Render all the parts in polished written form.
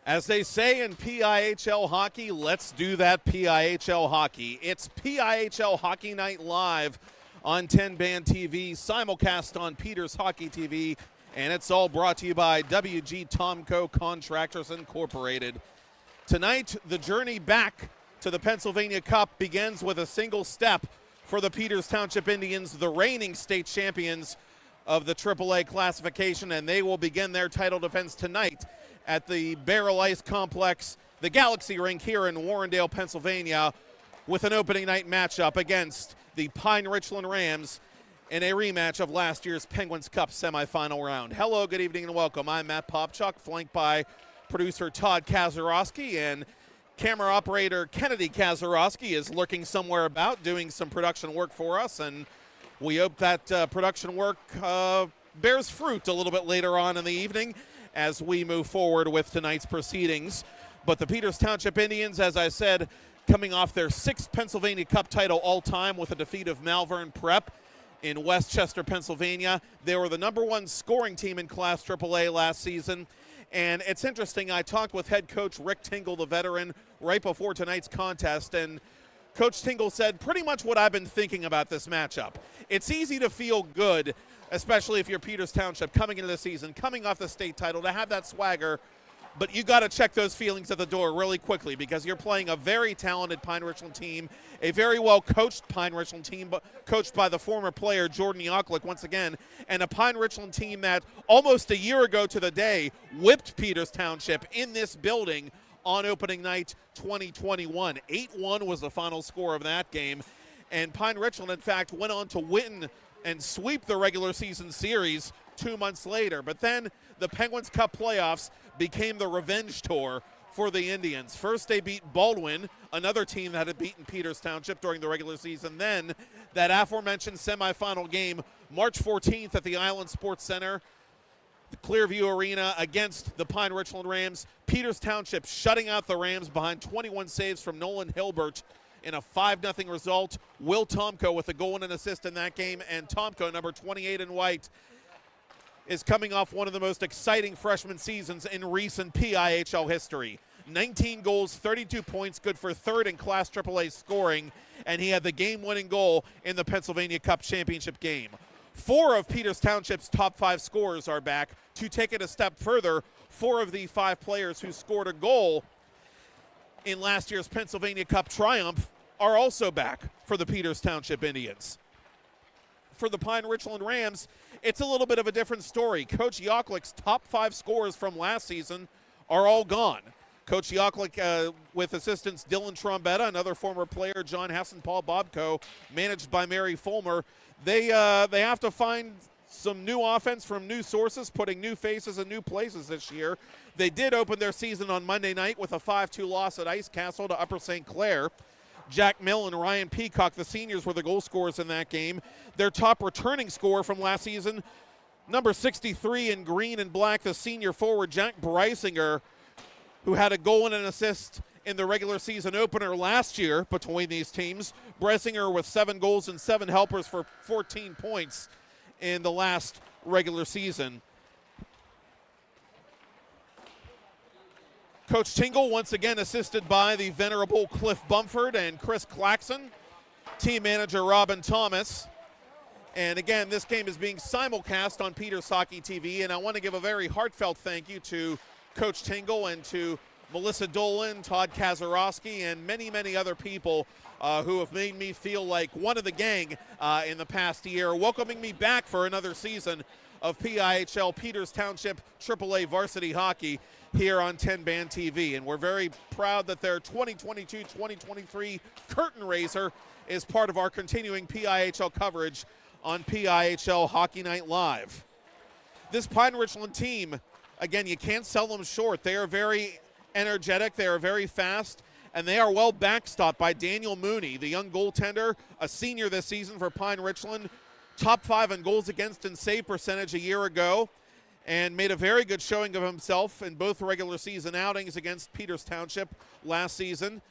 As they say in PIHL hockey, let's do that PIHL hockey. It's PIHL Hockey Night live on 10 Band TV, simulcast on Peters Hockey TV, and it's all brought to you by WG Tomco Contractors Incorporated. Tonight, the journey back to the Pennsylvania Cup begins with a single step for the Peters Township Indians, the reigning state champions of the AAA classification, and they will begin their title defense tonight at the Baierl Ice Complex, the Galaxy Rink here in Warrendale, Pennsylvania, with an opening night matchup against the Richland Rams in a rematch of last year's Penguins Cup semifinal round. Hello, good evening, and welcome. I'm Matt Popchock, flanked by producer Todd Kazarowski, and camera operator Kennedy Kazarowski is lurking somewhere about, doing some production work for us, and we hope that production work bears fruit a little bit later on in the evening as we move forward with tonight's proceedings. But the Peters Township Indians, as I said, coming off their 6th Pennsylvania Cup title all-time with a defeat of Malvern Prep in Westchester, Pennsylvania. They were the #1 scoring team in Class AAA last season. And it's interesting, I talked with head coach Rick Tingle, the veteran, right before tonight's contest, and Coach Tingle said pretty much what I've been thinking about this matchup. It's easy to feel good, especially if you're Peters Township coming into the season, coming off the state title, to have that swagger, but you got to check those feelings at the door really quickly because you're playing a very talented Richland team, a very well-coached Richland team, coached by the former player Jordan Yoklik once again, and a Richland team that almost a year ago to the day whipped Peters Township in this building on opening night 2021. 8-1 was the final score of that game, and Richland, in fact, went on to win and sweep the regular season series 2 months later. But then the Penguins Cup playoffs became the revenge tour for the Indians. First they beat Baldwin, another team that had beaten Peters Township during the regular season. Then that aforementioned semifinal game, March 14th at the Island Sports Center, the Clearview Arena against the Richland Rams. Peters Township shutting out the Rams behind 21 saves from Nolan Hilbert in a 5-0 result. Will Tomko with a goal and an assist in that game, and Tomko, number 28 in white, is coming off one of the most exciting freshman seasons in recent PIHL history. 19 goals, 32 points, good for 3rd in Class AAA scoring, and he had the game-winning goal in the Pennsylvania Cup championship game. 4 of Peters Township's top 5 scorers are back. To take it a step further, 4 of the 5 players who scored a goal in last year's Pennsylvania Cup triumph are also back for the Peters Township Indians. For the Richland Rams, it's a little bit of a different story. Coach Yoklik's top 5 scorers from last season are all gone. Coach Yoklik, with assistants Dylan Trombetta, another former player, John Hess and Paul Bobko, managed by Mary Fulmer, they have to find some new offense from new sources, putting new faces in new places this year. They did open their season on Monday night with a 5-2 loss at Ice Castle to Upper St. Clair. Jack Mill and Ryan Peacock, the seniors, were the goal scorers in that game. Their top returning scorer from last season, number 63 in green and black, the senior forward, Jack Breisinger, who had a goal and an assist in the regular season opener last year between these teams. Breisinger with 7 goals and 7 helpers for 14 points in the last regular season. Coach Tingle, once again assisted by the venerable Cliff Bumford and Chris Claxon, team manager Robin Thomas. And again, this game is being simulcast on Peters Hockey TV, and I want to give a very heartfelt thank you to Coach Tingle and to Melissa Dolan, Todd Kazarowski, and many, many other people who have made me feel like one of the gang in the past year, welcoming me back for another season of PIHL Peters Township AAA varsity hockey here on 10 Band TV. And we're very proud that their 2022-2023 curtain raiser is part of our continuing PIHL coverage on PIHL Hockey Night Live. This Richland team, again, you can't sell them short. They are very energetic, they are very fast, and they are well backstopped by Daniel Mooney, the young goaltender, a senior this season for Richland, top 5 in goals against and save percentage a year ago, and made a very good showing of himself in both regular season outings against Peters Township last season.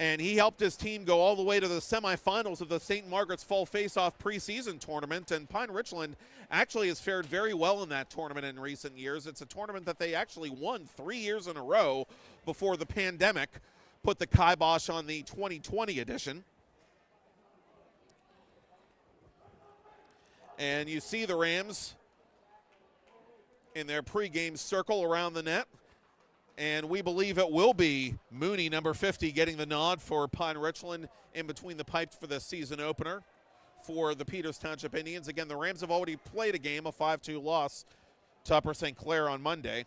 And he helped his team go all the way to the semifinals of the St. Margaret's Fall Face-Off preseason tournament. And Pine Richland actually has fared very well in that tournament in recent years. It's a tournament that they actually won 3 years in a row before the pandemic put the kibosh on the 2020 edition. And you see the Rams in their pregame circle around the net. And we believe it will be Mooney, number 50, getting the nod for Pine Richland in between the pipes for the season opener for the Peters Township Indians. Again, the Rams have already played a game, a 5-2 loss to Upper St. Clair on Monday.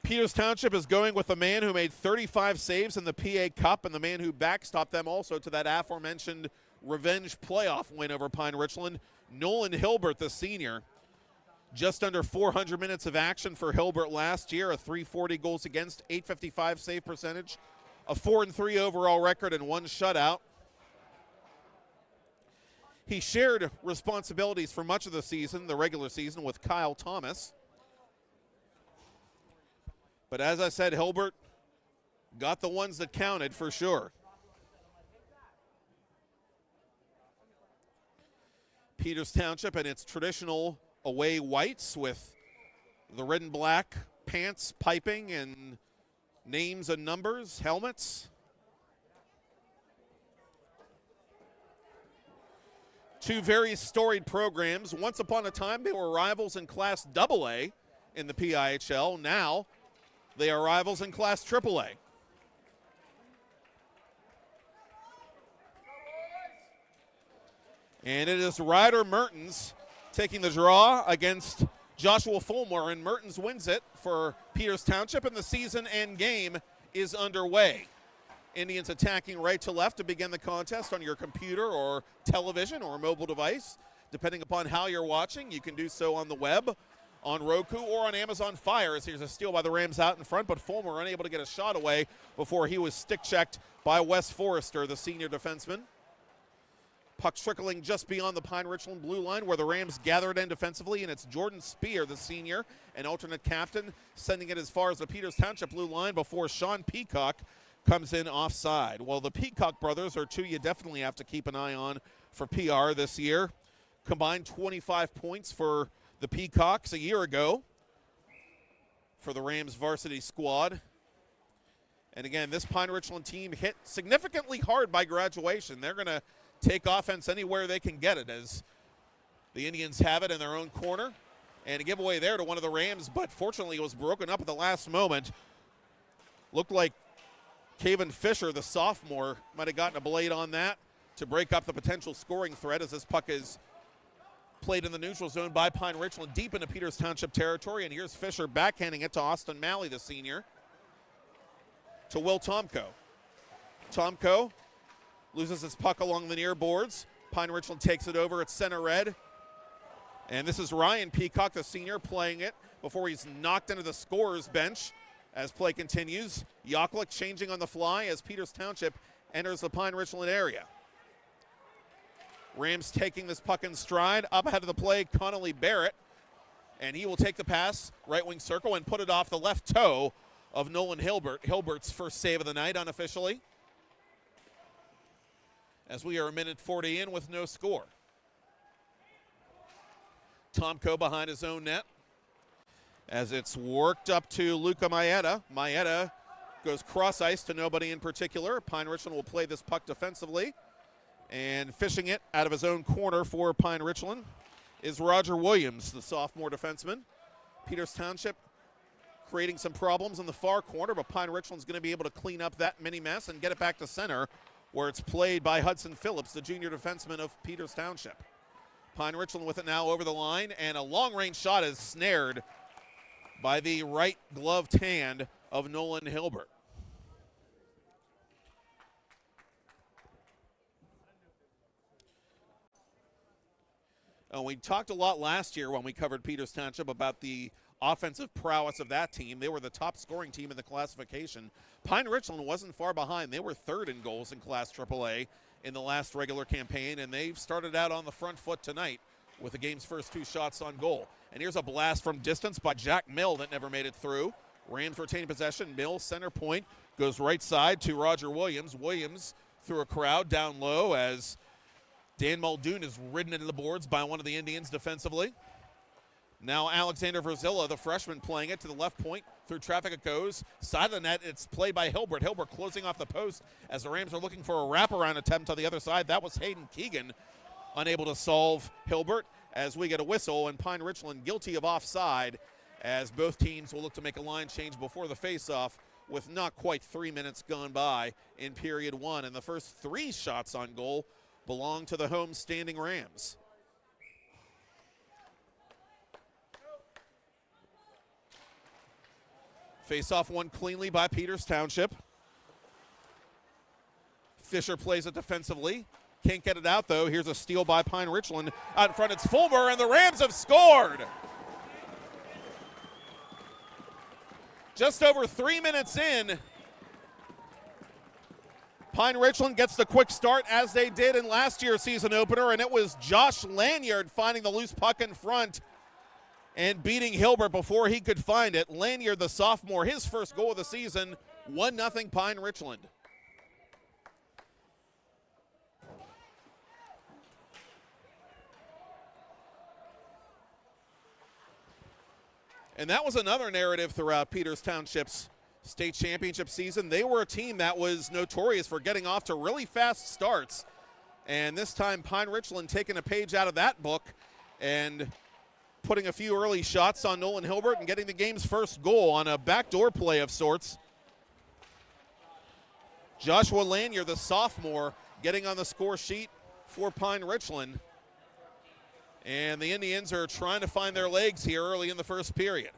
Peters Township is going with the man who made 35 saves in the PA Cup and the man who backstopped them also to that aforementioned revenge playoff win over Pine Richland, Nolan Hilbert, the senior. Just under 400 minutes of action for Hilbert last year, a .340 goals against, .855 save percentage, a 4-3 overall record, and 1 shutout. He shared responsibilities for much of the season, the regular season, with Kyle Thomas. But as I said, Hilbert got the ones that counted for sure. Peters Township and its traditional away whites with the red and black pants, piping, and names and numbers, helmets. Two very storied programs. Once upon a time, they were rivals in Class AA in the PIHL. Now, they are rivals in Class AAA. And it is Ryder Mertens taking the draw against Joshua Fulmore, and Mertens wins it for Peters Township, and the season end game is underway. Indians attacking right to left to begin the contest on your computer or television or mobile device. Depending upon how you're watching, you can do so on the web, on Roku, or on Amazon Fire. As here's a steal by the Rams out in front, but Fulmer unable to get a shot away before he was stick-checked by Wes Forrester, the senior defenseman. Puck trickling just beyond the Pine Richland blue line where the Rams gathered in defensively, and it's Jordan Spear, the senior, an alternate captain, sending it as far as the Peters Township blue line before Sean Peacock comes in offside. Well, the Peacock brothers are two you definitely have to keep an eye on for PR this year. Combined 25 points for the Peacocks a year ago for the Rams varsity squad. And again, this Pine Richland team hit significantly hard by graduation. They're going to take offense anywhere they can get it, as the Indians have it in their own corner. And a giveaway there to one of the Rams, but fortunately it was broken up at the last moment. Looked like Caven Fisher, the sophomore, might have gotten a blade on that to break up the potential scoring threat, as this puck is played in the neutral zone by Pine Richland deep into Peters Township territory. And here's Fisher backhanding it to Austin Malley, the senior, to Will Tomko. Tomko loses his puck along the near boards. Pine Richland takes it over at center red. And this is Ryan Peacock, the senior, playing it before he's knocked into the scorer's bench as play continues. Yoklik changing on the fly as Peters Township enters the Pine Richland area. Rams taking this puck in stride. Up ahead of the play, Connolly Barrett. And he will take the pass, right wing circle, and put it off the left toe of Nolan Hilbert. Hilbert's first save of the night unofficially, as we are a minute 40 in with no score. Tomko behind his own net as it's worked up to Luca Maeda. Maeda goes cross ice to nobody in particular. Pine Richland will play this puck defensively, and fishing it out of his own corner for Pine Richland is Roger Williams, the sophomore defenseman. Peters Township creating some problems in the far corner, but Pine Richland's going to be able to clean up that mini mess and get it back to center, where it's played by Hudson Phillips, the junior defenseman of Peters Township. Pine Richland with it now over the line, and a long-range shot is snared by the right gloved hand of Nolan Hilbert. We talked a lot last year when we covered Peters Township about the offensive prowess of that team. They were the top scoring team in the classification. Pine Richland wasn't far behind. They were third in goals in Class AAA in the last regular campaign, and they've started out on the front foot tonight with the game's first 2 shots on goal. And here's a blast from distance by Jack Mill that never made it through. Rams retaining possession. Mills center point. Goes right side to Roger Williams. Williams through a crowd down low as Dan Muldoon is ridden into the boards by one of the Indians defensively. Now Alexander Verzilla, the freshman, playing it to the left point. Through traffic it goes. Side of the net, it's played by Hilbert. Hilbert closing off the post as the Rams are looking for a wraparound attempt on the other side. That was Hayden Keegan, unable to solve Hilbert as we get a whistle, and Pine Richland guilty of offside as both teams will look to make a line change before the faceoff with not quite 3 minutes gone by in period one. And the first 3 shots on goal belong to the home standing Rams. Face-off won cleanly by Peters Township. Fisher plays it defensively. Can't get it out, though. Here's a steal by Pine Richland. Out in front, it's Fulmer, and the Rams have scored. Just over 3 minutes in, Pine Richland gets the quick start as they did in last year's season opener, and it was Josh Lanyard finding the loose puck in front and beating Hilbert before he could find it. Lanyard, the sophomore, his first goal of the season, 1-0 Pine Richland. And that was another narrative throughout Peters Township's state championship season. They were a team that was notorious for getting off to really fast starts. And this time, Pine Richland taking a page out of that book and putting a few early shots on Nolan Hilbert and getting the game's first goal on a backdoor play of sorts. Joshua Lanyard, the sophomore, getting on the score sheet for Pine Richland. And the Indians are trying to find their legs here early in the first period.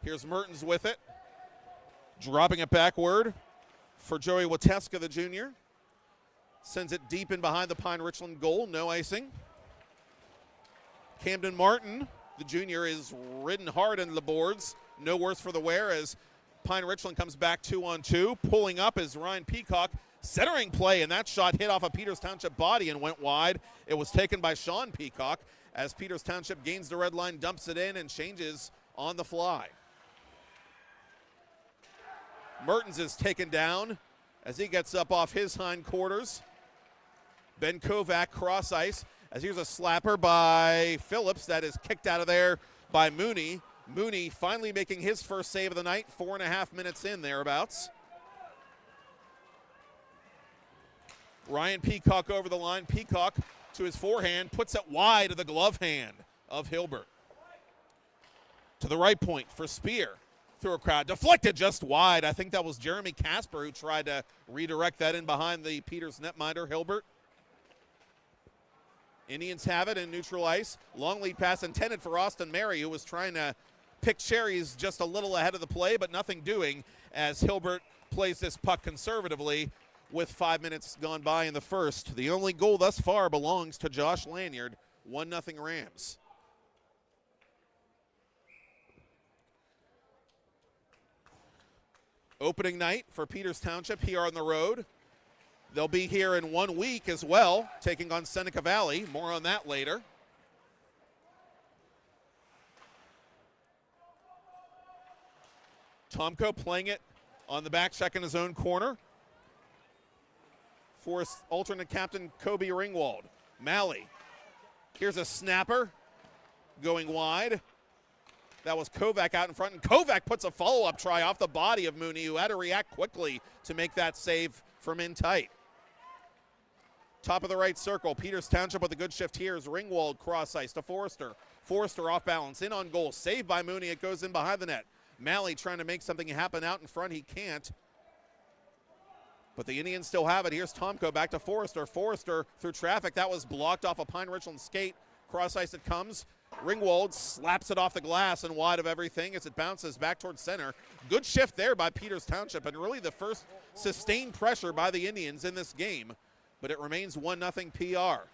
Here's Mertens with it. Dropping it backward for Joey Wateska, the junior. Sends it deep in behind the Pine Richland goal. No icing. Camden Martin, the junior, is ridden hard into the boards. No worse for the wear as Pine Richland comes back 2-on-2. Pulling up is Ryan Peacock. Centering play, and that shot hit off a Peters Township body and went wide. It was taken by Sean Peacock as Peters Township gains the red line, dumps it in, and changes on the fly. Mertens is taken down as he gets up off his hindquarters. Ben Kovac cross ice as here's a slapper by Phillips that is kicked out of there by Mooney. Mooney finally making his first save of the night, 4.5 minutes in thereabouts. Ryan Peacock over the line. Peacock to his forehand, puts it wide of the glove hand of Hilbert. To the right point for Spear. Through a crowd, deflected just wide. I think that was Jeremy Casper who tried to redirect that in behind the Peters netminder, Hilbert. Indians have it in neutral ice. Long lead pass intended for Austin Mary, who was trying to pick cherries just a little ahead of the play, but nothing doing as Hilbert plays this puck conservatively with 5 minutes gone by in the first. The only goal thus far belongs to Josh Lanyard, 1-0 Rams. Opening night for Peters Township here on the road. They'll be here in 1 week as well, taking on Seneca Valley. More on that later. Tomko playing it on the back check in his own corner for alternate captain Kobe Ringwald. Malley. Here's a snapper going wide. That was Kovac out in front, and Kovac puts a follow-up try off the body of Mooney, who had to react quickly to make that save from in tight. Top of the right circle, Peters Township with a good shift here is Ringwald cross ice to Forrester. Forrester off balance, in on goal, saved by Mooney, it goes in behind the net. Malley trying to make something happen out in front, he can't. But the Indians still have it. Here's Tomko back to Forrester. Forrester through traffic, that was blocked off a Pine Richland skate. Cross ice it comes. Ringwald slaps it off the glass and wide of everything as it bounces back towards center. Good shift there by Peters Township, and really the first sustained pressure by the Indians in this game. But it remains 1-0 PR.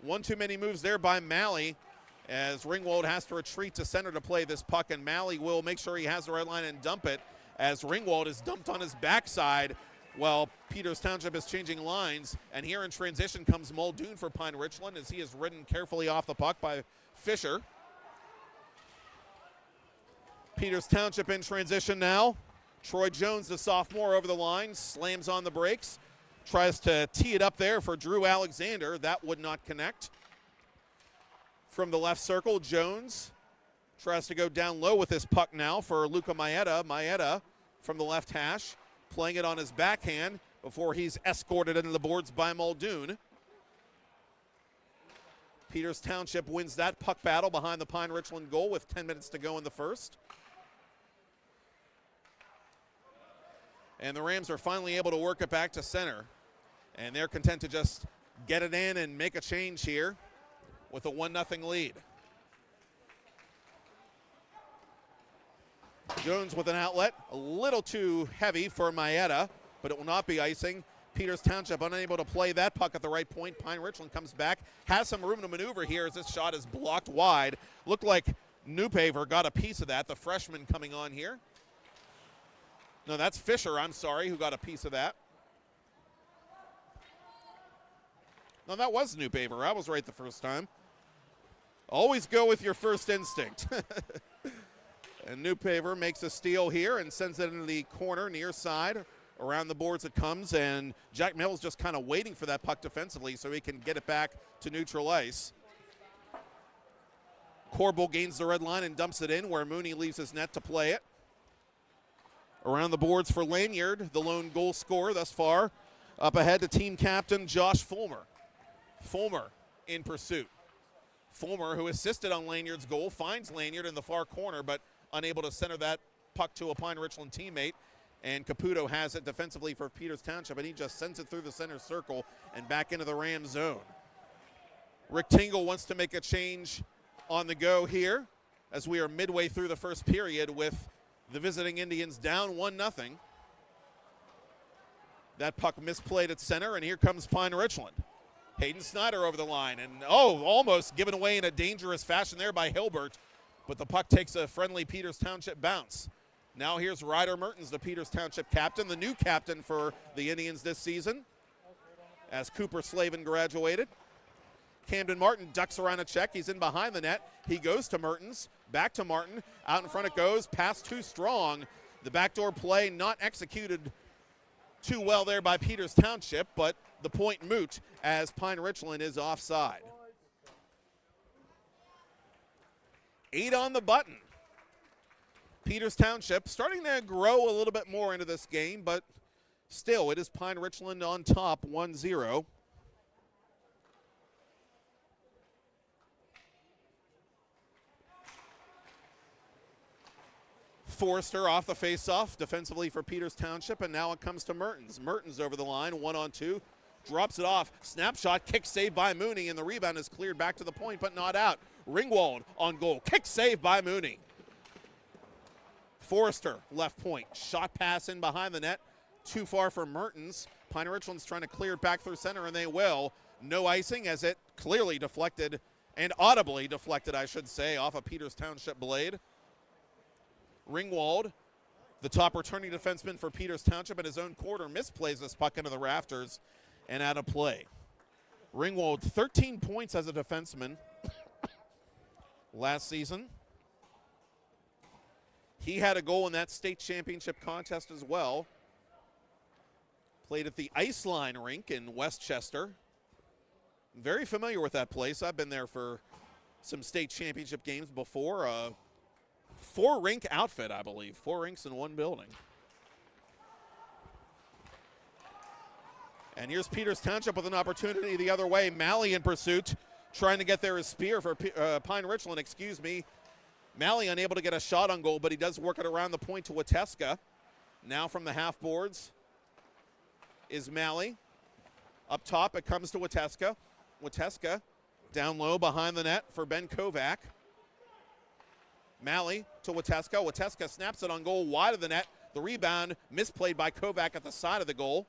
One too many moves there by Malley as Ringwald has to retreat to center to play this puck, and Malley will make sure he has the red line and dump it as Ringwald is dumped on his backside while Peters Township is changing lines. And here in transition comes Muldoon for Pine Richland as he is ridden carefully off the puck by Fisher. Peters Township in transition now. Troy Jones, the sophomore, over the line, slams on the brakes, tries to tee it up there for Drew Alexander. That would not connect. From the left circle, Jones tries to go down low with this puck now for Luca Maeda. Maeda from the left hash, playing it on his backhand before he's escorted into the boards by Muldoon. Peters Township wins that puck battle behind the Pine Richland goal with 10 minutes to go in the first. And the Rams are finally able to work it back to center. And they're content to just get it in and make a change here with a 1-0 lead. Jones with an outlet, a little too heavy for Maeda, but it will not be icing. Peters Township unable to play that puck at the right point. Pine Richland comes back, has some room to maneuver here as this shot is blocked wide. Looked like Newpaver got a piece of that, the freshman coming on here. No, that's Fisher, I'm sorry, who got a piece of that. No, that was Newpaver. I was right the first time. Always go with your first instinct. And Newpaver makes a steal here and sends it into the corner near side. Around the boards it comes, and Jack Mills just kind of waiting for that puck defensively so he can get it back to neutral ice. Corbo gains the red line and dumps it in where Mooney leaves his net to play it. Around the boards for Lanyard, the lone goal scorer thus far. Up ahead to team captain Josh Fulmer. Fulmer in pursuit. Fulmer, who assisted on Lanyard's goal, finds Lanyard in the far corner, but unable to center that puck to a Pine Richland teammate. And Caputo has it defensively for Peters Township, and he just sends it through the center circle and back into the Ram zone. Rick Tingle wants to make a change on the go here as we are midway through the first period with the visiting Indians down 1-0. That puck misplayed at center, and here comes Pine Richland. Hayden Snyder over the line, and almost given away in a dangerous fashion there by Hilbert, but the puck takes a friendly Peters Township bounce. Now here's Ryder Mertens, the Peters Township captain, the new captain for the Indians this season, as Cooper Slavin graduated. Camden Martin ducks around a check. He's in behind the net. He goes to Mertens, back to Martin. Out in front it goes, pass too strong. The backdoor play not executed too well there by Peters Township, but the point moot as Pine Richland is offside. 8 on the button. Peters Township starting to grow a little bit more into this game, but still it is Pine Richland on top 1-0. Forrester off the faceoff defensively for Peters Township, and now it comes to Mertens. Mertens over the line, 1-on-2, drops it off. Snapshot, kick save by Mooney, and the rebound is cleared back to the point, but not out. Ringwald on goal, kick save by Mooney. Forrester, left point, shot pass in behind the net, too far for Mertens. Pine Richland's trying to clear it back through center, and they will. No icing as it clearly deflected, and audibly deflected, I should say, off a Peters Township blade. Ringwald, the top returning defenseman for Peters Township in his own quarter, misplays this puck into the rafters and out of play. Ringwald, 13 points as a defenseman last season. He had a goal in that state championship contest as well. Played at the Ice Line rink in Westchester. Very familiar with that place. I've been there for some state championship games before. 4-rink outfit, I believe. 4 rinks in one building. And here's Peters Township with an opportunity the other way. Malley in pursuit, trying to get there his spear for Pine Richland, Malley unable to get a shot on goal, but he does work it around the point to Wateska. Now from the half boards is Malley. Up top, it comes to Wateska. Wateska down low behind the net for Ben Kovac. Malley to Wateska. Wateska snaps it on goal wide of the net. The rebound misplayed by Kovac at the side of the goal.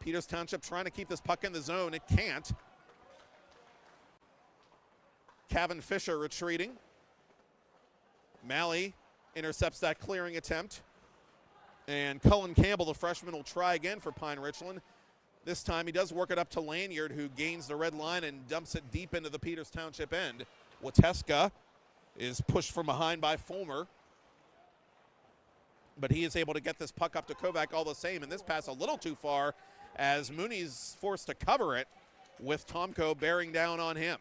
Peters Township trying to keep this puck in the zone. It can't. Kevin Fisher retreating. Malley intercepts that clearing attempt. And Cullen Campbell, the freshman, will try again for Pine Richland. This time he does work it up to Lanyard, who gains the red line and dumps it deep into the Peters Township end. Wateska is pushed from behind by Fulmer. but he is able to get this puck up to Kovac all the same, and this pass a little too far as Mooney's forced to cover it with Tomko bearing down on him.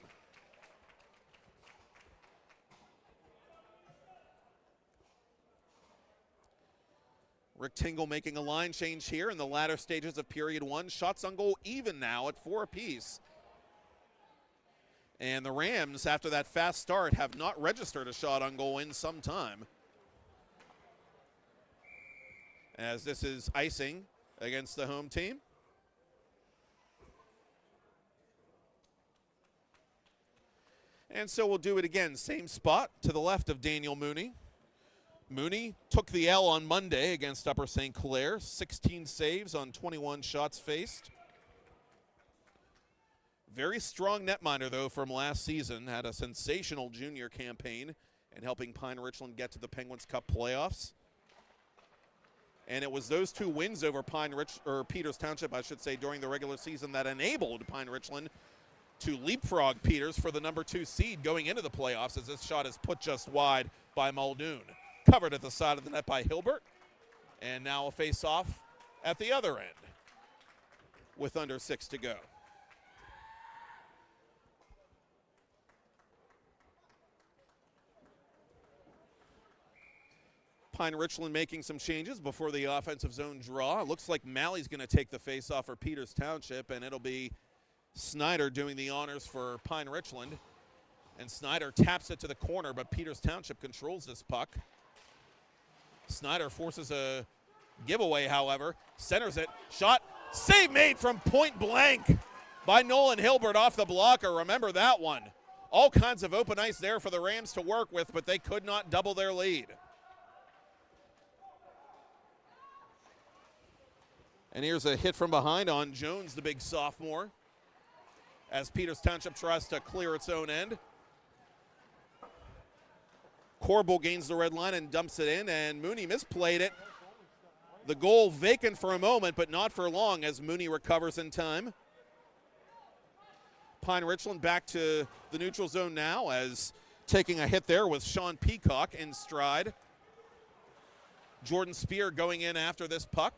Rick Tingle making a line change here in the latter stages of period one. Shots on goal even now at 4 apiece. And the Rams, after that fast start, have not registered a shot on goal in some time, as this is icing against the home team. And so we'll do it again. Same spot to the left of Daniel Mooney. Mooney took the L on Monday against Upper St. Clair. 16 saves on 21 shots faced. Very strong netminder, though, from last season. Had a sensational junior campaign in helping Pine Richland get to the Penguins Cup playoffs. And it was those 2 wins over Peters Township, I should say, during the regular season that enabled Pine Richland to leapfrog Peters for the number 2 seed going into the playoffs, as this shot is put just wide by Muldoon. Covered at the side of the net by Hilbert. And now a face-off at the other end with under 6 to go. Pine Richland making some changes before the offensive zone draw. It looks like Malley's going to take the face-off for Peters Township, and it'll be Snyder doing the honors for Pine Richland. And Snyder taps it to the corner, but Peters Township controls this puck. Snyder forces a giveaway, however. Centers it. Shot. Save made from point blank by Nolan Hilbert off the blocker. Remember that one. All kinds of open ice there for the Rams to work with, but they could not double their lead. And here's a hit from behind on Jones, the big sophomore, as Peters Township tries to clear its own end. Corbel gains the red line and dumps it in, and Mooney misplayed it. The goal vacant for a moment, but not for long, as Mooney recovers in time. Pine Richland back to the neutral zone now, as taking a hit there with Sean Peacock in stride. Jordan Spear going in after this puck,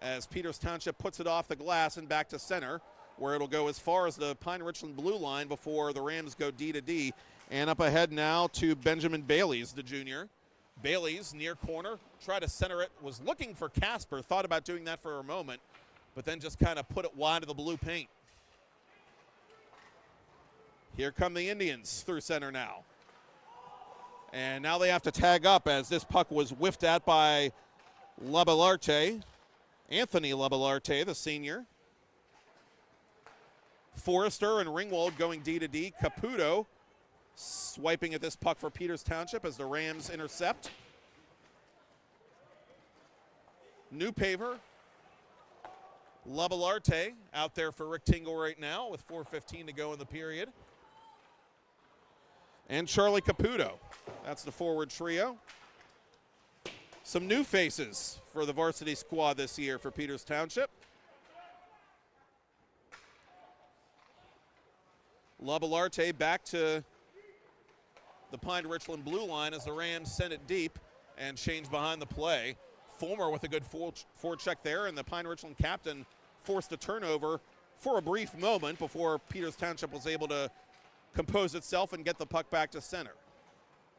as Peters Township puts it off the glass and back to center, where it'll go as far as the Pine Richland blue line before the Rams go D to D. And up ahead now to Benjamin Bailey's, the junior. Bailey's near corner, tried to center it, was looking for Casper, thought about doing that for a moment, but then just kind of put it wide of the blue paint. Here come the Indians through center now. And now they have to tag up, as this puck was whiffed at by Labellarte, Anthony Labellarte, the senior. Forrester and Ringwald going D to D. Caputo swiping at this puck for Peters Township as the Rams intercept. Newpaver. Labellarte out there for Rick Tingle right now with 4:15 to go in the period. And Charlie Caputo. That's the forward trio. Some new faces for the varsity squad this year for Peters Township. Labellarte back to the Pine Richland blue line as the Rams send it deep and change behind the play. Fulmer with a good forecheck there, and the Pine Richland captain forced a turnover for a brief moment before Peters Township was able to compose itself and get the puck back to center.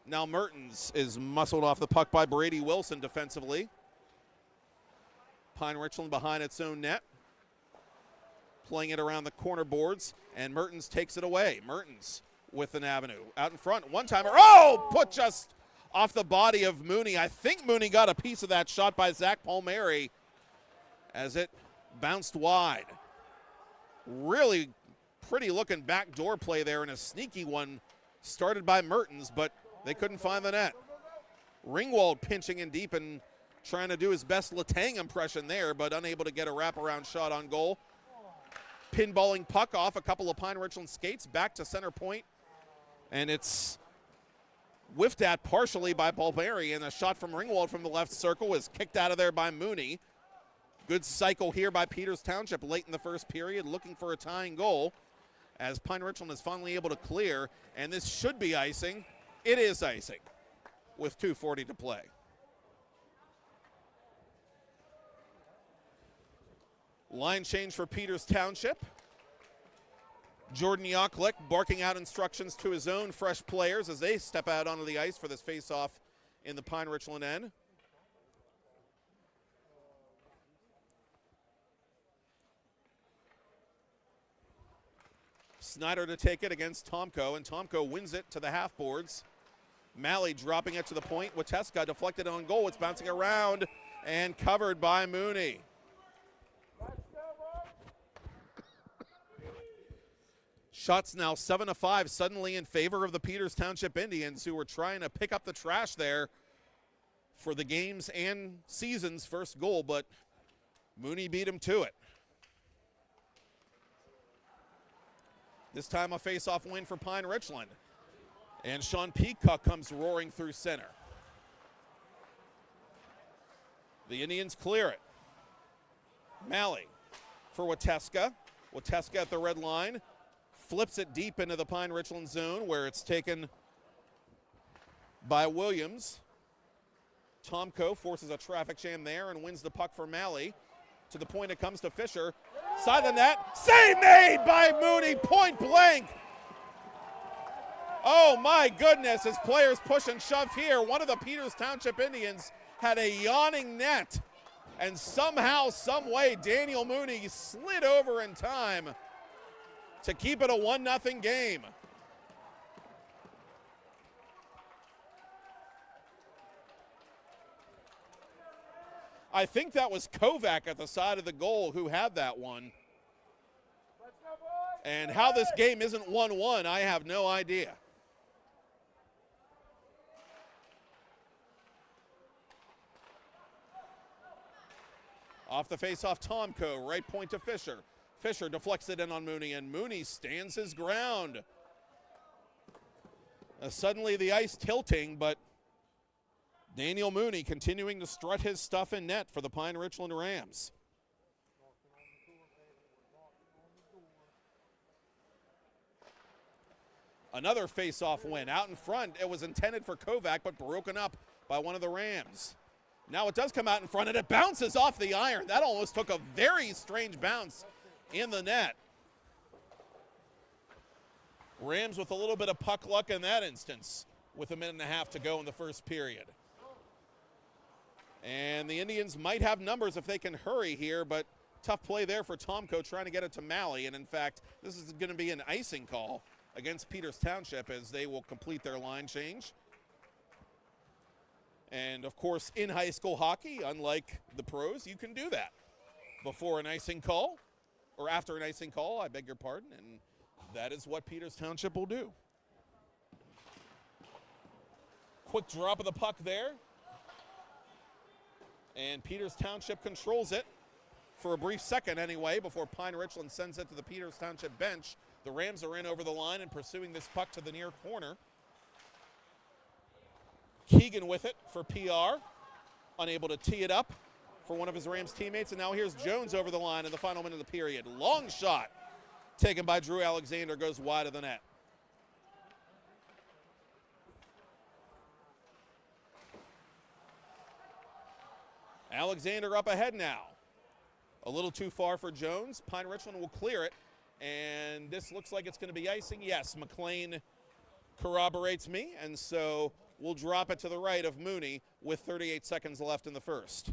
Now Mertens is muscled off the puck by Brady Wilson defensively. Pine Richland behind its own net, playing it around the corner boards, and Mertens takes it away. Mertens with an avenue. Out in front, one-timer. Oh, put just off the body of Mooney. I think Mooney got a piece of that shot by Zach Palmieri as it bounced wide. Really pretty looking backdoor play there, and a sneaky one started by Mertens, but they couldn't find the net. Ringwald pinching in deep and trying to do his best Letang impression there, but unable to get a wraparound shot on goal. Pinballing puck off a couple of Pine Richland skates back to center point, and it's whiffed at partially by Palmieri, and a shot from Ringwald from the left circle is kicked out of there by Mooney. Good cycle here by Peters Township late in the first period, looking for a tying goal, as Pine Richland is finally able to clear, and this should be icing. It is icing with 2:40 to play. Line change for Peters Township. Jordan Yaklick barking out instructions to his own fresh players as they step out onto the ice for this face-off in the Pine Richland end. Snyder to take it against Tomko, and Tomko wins it to the half boards. Malley dropping it to the point. Wateska deflected on goal. It's bouncing around and covered by Mooney. Shots now 7-5, suddenly in favor of the Peters Township Indians, who were trying to pick up the trash there for the game's and season's first goal, but Mooney beat him to it. This time a face-off win for Pine Richland. And Sean Peacock comes roaring through center. The Indians clear it. Malley for Wateska. Wateska at the red line. Flips it deep into the Pine Richland zone where it's taken by Williams. Tomko forces a traffic jam there and wins the puck for Malley. To the point it comes to Fisher. Side of the net. Save made by Mooney, point blank. Oh my goodness, his players push and shove here. One of the Peters Township Indians had a yawning net. And somehow, some way, Daniel Mooney slid over in time to keep it a 1-0 game. I think that was Kovac at the side of the goal who had that one. And how this game isn't 1-1, I have no idea. Off the face-off, Tomko, right point to Fisher. Fisher deflects it in on Mooney, and Mooney stands his ground. Suddenly the ice tilting, but Daniel Mooney continuing to strut his stuff in net for the Pine Richland Rams. Another face-off win. Out in front, it was intended for Kovac, but broken up by one of the Rams. Now it does come out in front, and it bounces off the iron. That almost took a very strange bounce in the net. Rams with a little bit of puck luck in that instance with 1.5 minutes to go in the first period. And the Indians might have numbers if they can hurry here, but tough play there for Tomko trying to get it to Malley. And in fact, this is going to be an icing call against Peters Township as they will complete their line change. And of course, in high school hockey, unlike the pros, you can do that before an icing call, or after an icing call, I beg your pardon, and that is what Peters Township will do. Quick drop of the puck there. And Peters Township controls it for a brief second anyway before Pine Richland sends it to the Peters Township bench. The Rams are in over the line and pursuing this puck to the near corner. Keegan with it for PR, unable to tee it up for one of his Rams teammates. And now here's Jones over the line in the final minute of the period. Long shot taken by Drew Alexander, goes wide of the net. Alexander up ahead now. A little too far for Jones. Pine Richland will clear it. And this looks like it's going to be icing. Yes, McLean corroborates me. And so we'll drop it to the right of Mooney with 38 seconds left in the first.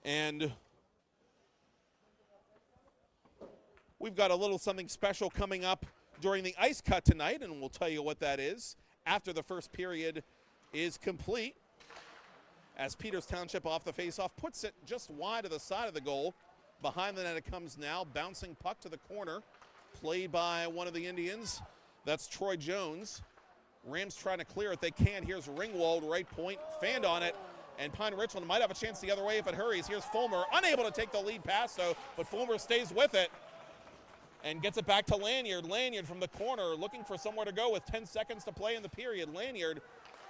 And we've got a little something special coming up during the ice cut tonight, and we'll tell you what that is after the first period is complete, as Peters Township off the faceoff puts it just wide of the side of the goal. Behind the net it comes now, bouncing puck to the corner, played by one of the Indians. That's Troy Jones. Rams trying to clear it. They can't. Here's Ringwald, right point, fanned on it, and Pine Richland might have a chance the other way if it hurries. Here's Fulmer, unable to take the lead pass though, but Fulmer stays with it and gets it back to Lanyard. Lanyard from the corner looking for somewhere to go with 10 seconds to play in the period. Lanyard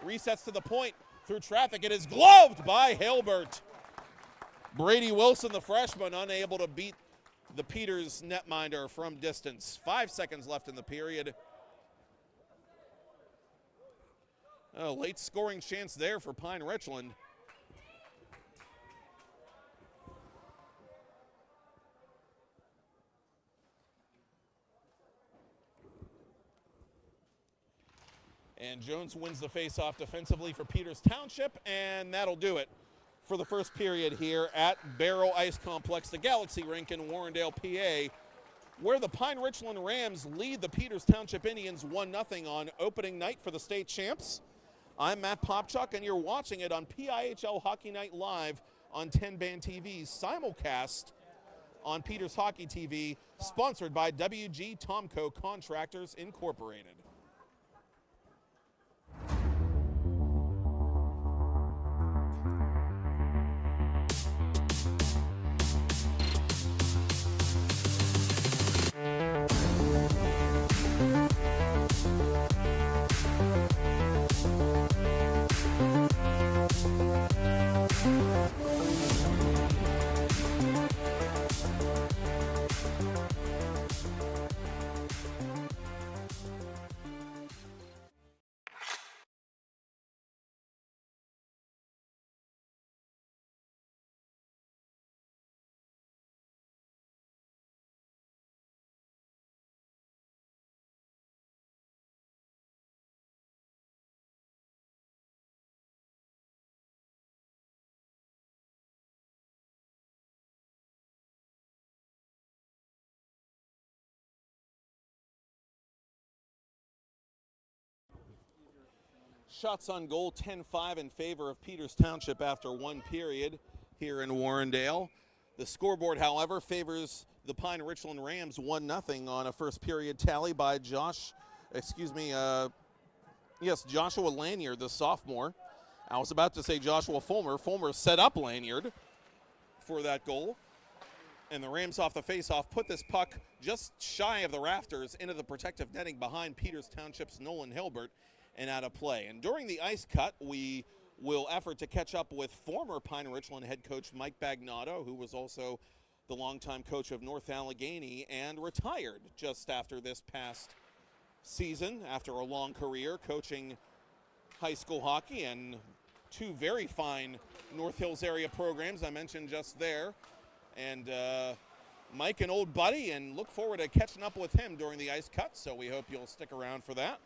resets to the point through traffic. It is gloved by Hilbert. Brady Wilson, the freshman, unable to beat the Peters netminder from distance. 5 seconds left in the period. A late scoring chance there for Pine Richland. And Jones wins the faceoff defensively for Peters Township, and that'll do it for the first period here at Baierl Ice Complex, the Galaxy rink in Warrendale, PA, where the Pine Richland Rams lead the Peters Township Indians 1-0 on opening night for the state champs. I'm Matt Popchock, and you're watching it on PIHL Hockey Night Live on 10 Band TV's simulcast on Peters Hockey TV, sponsored by WG Tomco Contractors Incorporated. Shots on goal, 10-5 in favor of Peters Township after one period here in Warrendale. The scoreboard, however, favors the Pine Richland Rams 1-0 on a first period tally by Joshua Lanyard, the sophomore. I was about to say Joshua Fulmer. Fulmer set up Lanyard for that goal. And the Rams off the faceoff put this puck just shy of the rafters into the protective netting behind Peters Township's Nolan Hilbert and out of play. And during the ice cut, we will effort to catch up with former Pine Richland head coach Mike Bagnato, who was also the longtime coach of North Allegheny and retired just after this past season, after a long career coaching high school hockey and two very fine North Hills area programs I mentioned just there. And Mike, an old buddy, and look forward to catching up with him during the ice cut, so we hope you'll stick around for that.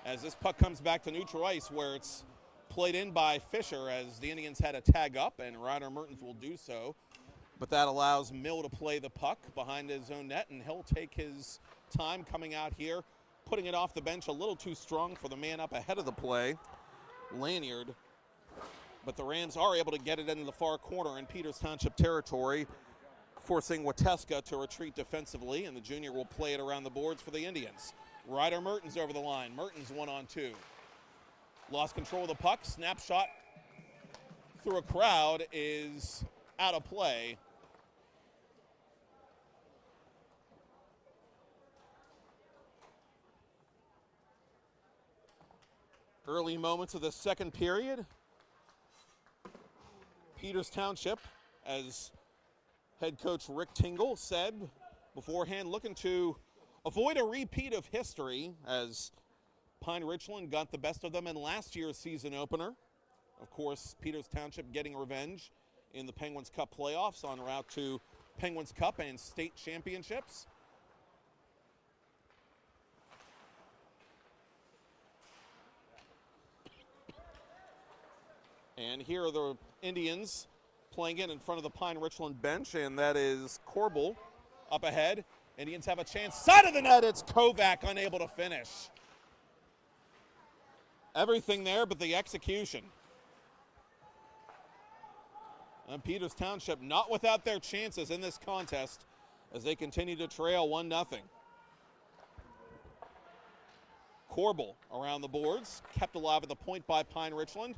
As this puck comes back to neutral ice, where it's played in by Fisher, as the Indians had a tag up, and Ryder Mertens will do so. But that allows Mill to play the puck behind his own net, and he'll take his time coming out here, putting it off the bench a little too strong for the man up ahead of the play, Lanyard. But the Rams are able to get it into the far corner in Peters Township territory, forcing Wateska to retreat defensively, and the junior will play it around the boards for the Indians. Ryder Mertens over the line. Mertens 1-on-2. Lost control of the puck. Snapshot through a crowd is out of play. Early moments of the second period. Peters Township, as head coach Rick Tingle said beforehand, looking to avoid a repeat of history, as Pine Richland got the best of them in last year's season opener. Of course, Peters Township getting revenge in the Penguins Cup playoffs en route to Penguins Cup and state championships. And here are the Indians playing it in front of the Pine Richland bench, and that is Corbel up ahead. Indians have a chance. Side of the net, it's Kovac unable to finish. Everything there but the execution. And Peters Township not without their chances in this contest as they continue to trail 1-0. Corbel around the boards, kept alive at the point by Pine Richland.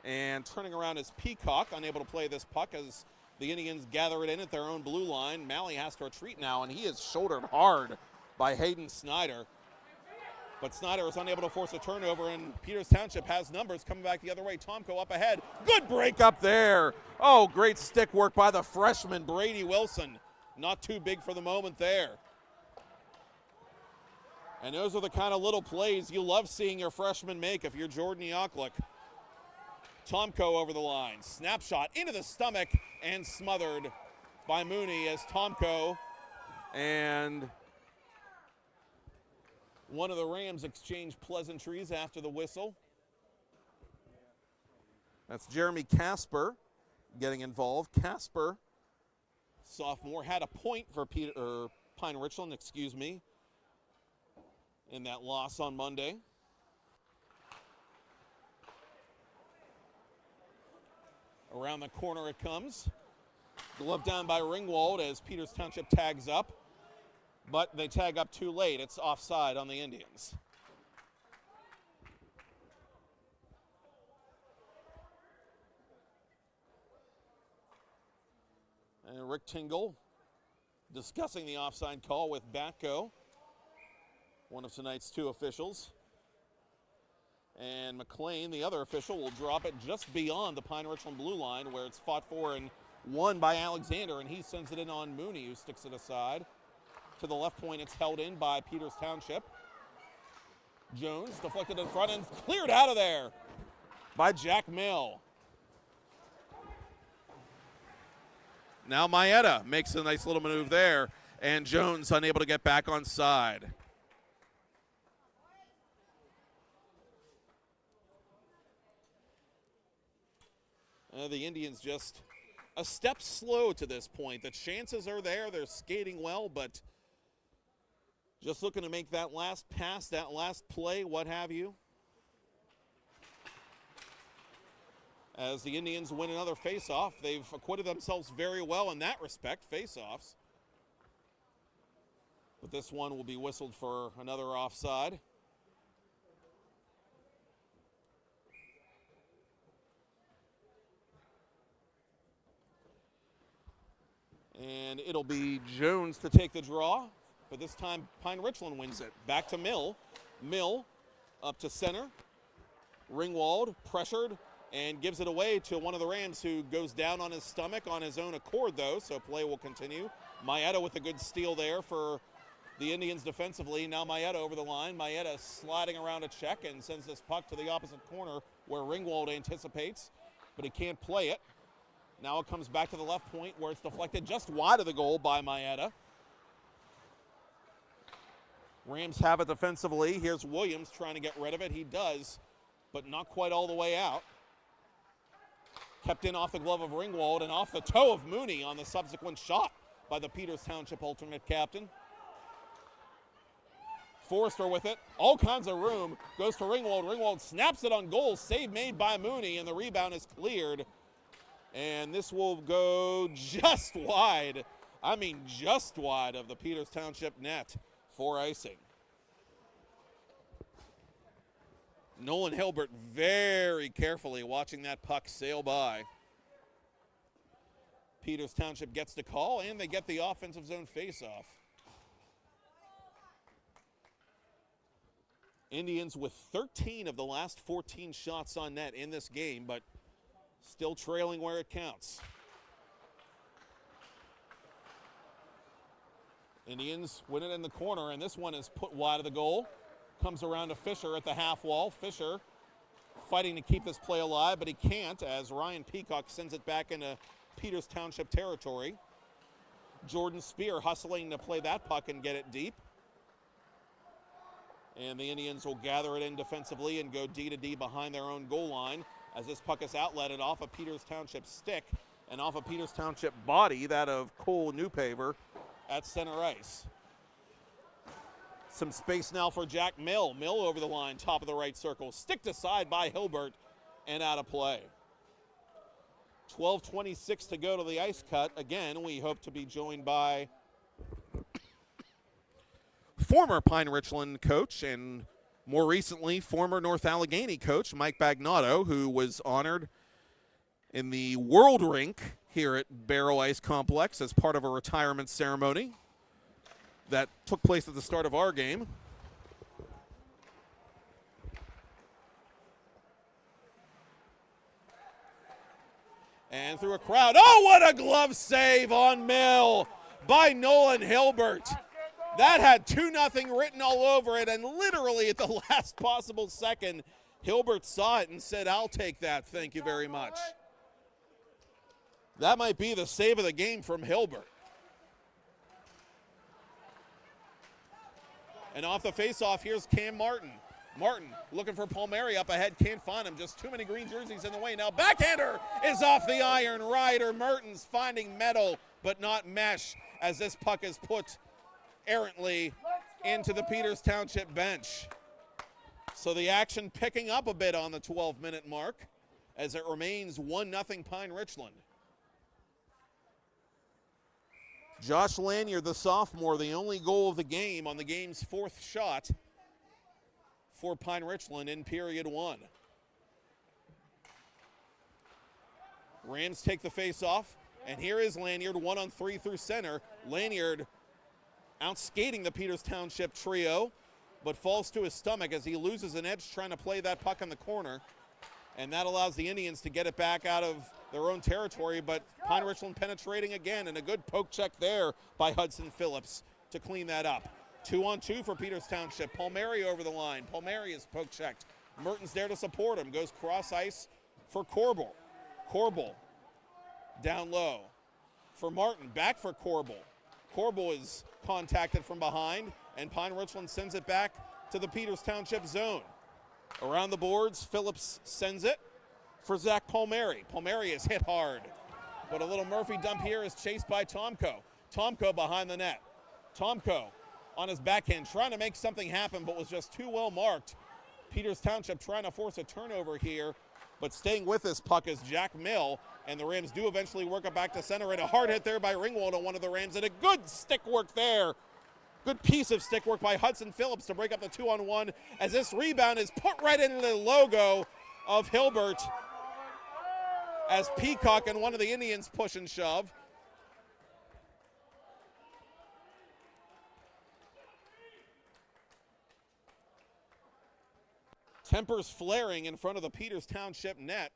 And turning around is Peacock, unable to play this puck as the Indians gather it in at their own blue line. Malley has to retreat now, and he is shouldered hard by Hayden Snyder. But Snyder is unable to force a turnover, and Peters Township has numbers coming back the other way. Tomko up ahead. Good break up there. Oh, great stick work by the freshman, Brady Wilson. Not too big for the moment there. And those are the kind of little plays you love seeing your freshman make if you're Jordan Yaklik. Tomko over the line. Snapshot into the stomach and smothered by Mooney as Tomko and One of the Rams exchanged pleasantries after the whistle. That's Jeremy Casper getting involved. Casper, sophomore, had a point for Pine Richland, in that loss on Monday. Around the corner it comes. Glove down by Ringwald as Peters Township tags up, but they tag up too late. It's offside on the Indians. And Rick Tingle discussing the offside call with Batko, one of tonight's two officials. And McLean, the other official, will drop it just beyond the Pine Richland blue line where it's fought for and won by Alexander, and he sends it in on Mooney, who sticks it aside. To the left point, it's held in by Peters Township. Jones deflected in front and cleared out of there by Jack Mill. Now Maeda makes a nice little move there, and Jones unable to get back on side. The Indians just a step slow to this point. The chances are there. They're skating well, but just looking to make that last pass, that last play, what have you. As the Indians win another face-off, they've acquitted themselves very well in that respect, face-offs. But this one will be whistled for another offside. And it'll be Jones to take the draw, but this time Pine Richland wins it. Back to Mill. Mill up to center. Ringwald pressured and gives it away to one of the Rams, who goes down on his stomach on his own accord, though, so play will continue. Maeda with a good steal there for the Indians defensively. Now Maeda over the line. Maeda sliding around a check and sends this puck to the opposite corner where Ringwald anticipates, but he can't play it. Now it comes back to the left point where it's deflected just wide of the goal by Maeda. Rams have it defensively. Here's Williams trying to get rid of it. He does, but not quite all the way out. Kept in off the glove of Ringwald and off the toe of Mooney on the subsequent shot by the Peters Township alternate captain. Forrester with it. All kinds of room. Goes to Ringwald. Ringwald snaps it on goal. Save made by Mooney, and the rebound is cleared. And this will go just wide. I mean, just wide of the Peters Township net for icing. Nolan Hilbert very carefully watching that puck sail by. Peters Township gets the call, and they get the offensive zone faceoff. Indians with 13 of the last 14 shots on net in this game, but still trailing where it counts. Indians win it in the corner, and this one is put wide of the goal. Comes around to Fisher at the half wall. Fisher fighting to keep this play alive, but he can't as Ryan Peacock sends it back into Peters Township territory. Jordan Spear hustling to play that puck and get it deep. And the Indians will gather it in defensively and go D to D behind their own goal line as this puck is outletted off of Peters Township stick and off of Peters Township body, that of Cole Newpaver at center ice. Some space now for Jack Mill. Mill over the line, top of the right circle. Sticked aside by Hilbert and out of play. 12:26 to go to the ice cut. Again, we hope to be joined by former Pine Richland coach and more recently former North Allegheny coach Mike Bagnato, who was honored in the World Rink here at Baierl Ice Complex as part of a retirement ceremony that took place at the start of our game. And through a crowd, oh, what a glove save on Mill by Nolan Hilbert. That had 2-0 written all over it, and literally at the last possible second, Hilbert saw it and said, I'll take that, thank you very much. That might be the save of the game from Hilbert. And off the face-off, here's Cam Martin. Martin looking for Palmieri up ahead, can't find him. Just too many green jerseys in the way. Now backhander is off the iron. Ryder Mertens finding metal, but not mesh, as this puck is put errantly into the Peters Township bench. So the action picking up a bit on the 12-minute mark as it remains 1-0 Pine Richland. Josh Lanyard, the sophomore, the only goal of the game on the game's fourth shot for Pine Richland in period one. Rams take the face-off, and here is Lanyard, 1-on-3 through center. Lanyard outskating the Peters Township trio, but falls to his stomach as he loses an edge trying to play that puck in the corner. And that allows the Indians to get it back out of their own territory, but Pine Richland penetrating again, and a good poke check there by Hudson Phillips to clean that up. 2-on-2 for Peters Township. Palmieri over the line. Palmieri is poke checked. Mertens there to support him. Goes cross ice for Corbel. Corbel down low for Martin. Back for Corbel. Corbel is contacted from behind, and Pine Richland sends it back to the Peters Township zone. Around the boards, Phillips sends it for Zach Palmieri. Palmieri is hit hard, but a little Murphy dump here is chased by Tomko. Tomko behind the net. Tomko on his backhand, trying to make something happen, but was just too well marked. Peters Township trying to force a turnover here, but staying with this puck is Jack Mill, and the Rams do eventually work it back to center, and a hard hit there by Ringwald on one of the Rams, and a good stick work there. Good piece of stick work by Hudson Phillips to break up the 2-on-1, as this rebound is put right into the logo of Hilbert, as Peacock and one of the Indians push and shove. Tempers flaring in front of the Peters Township net.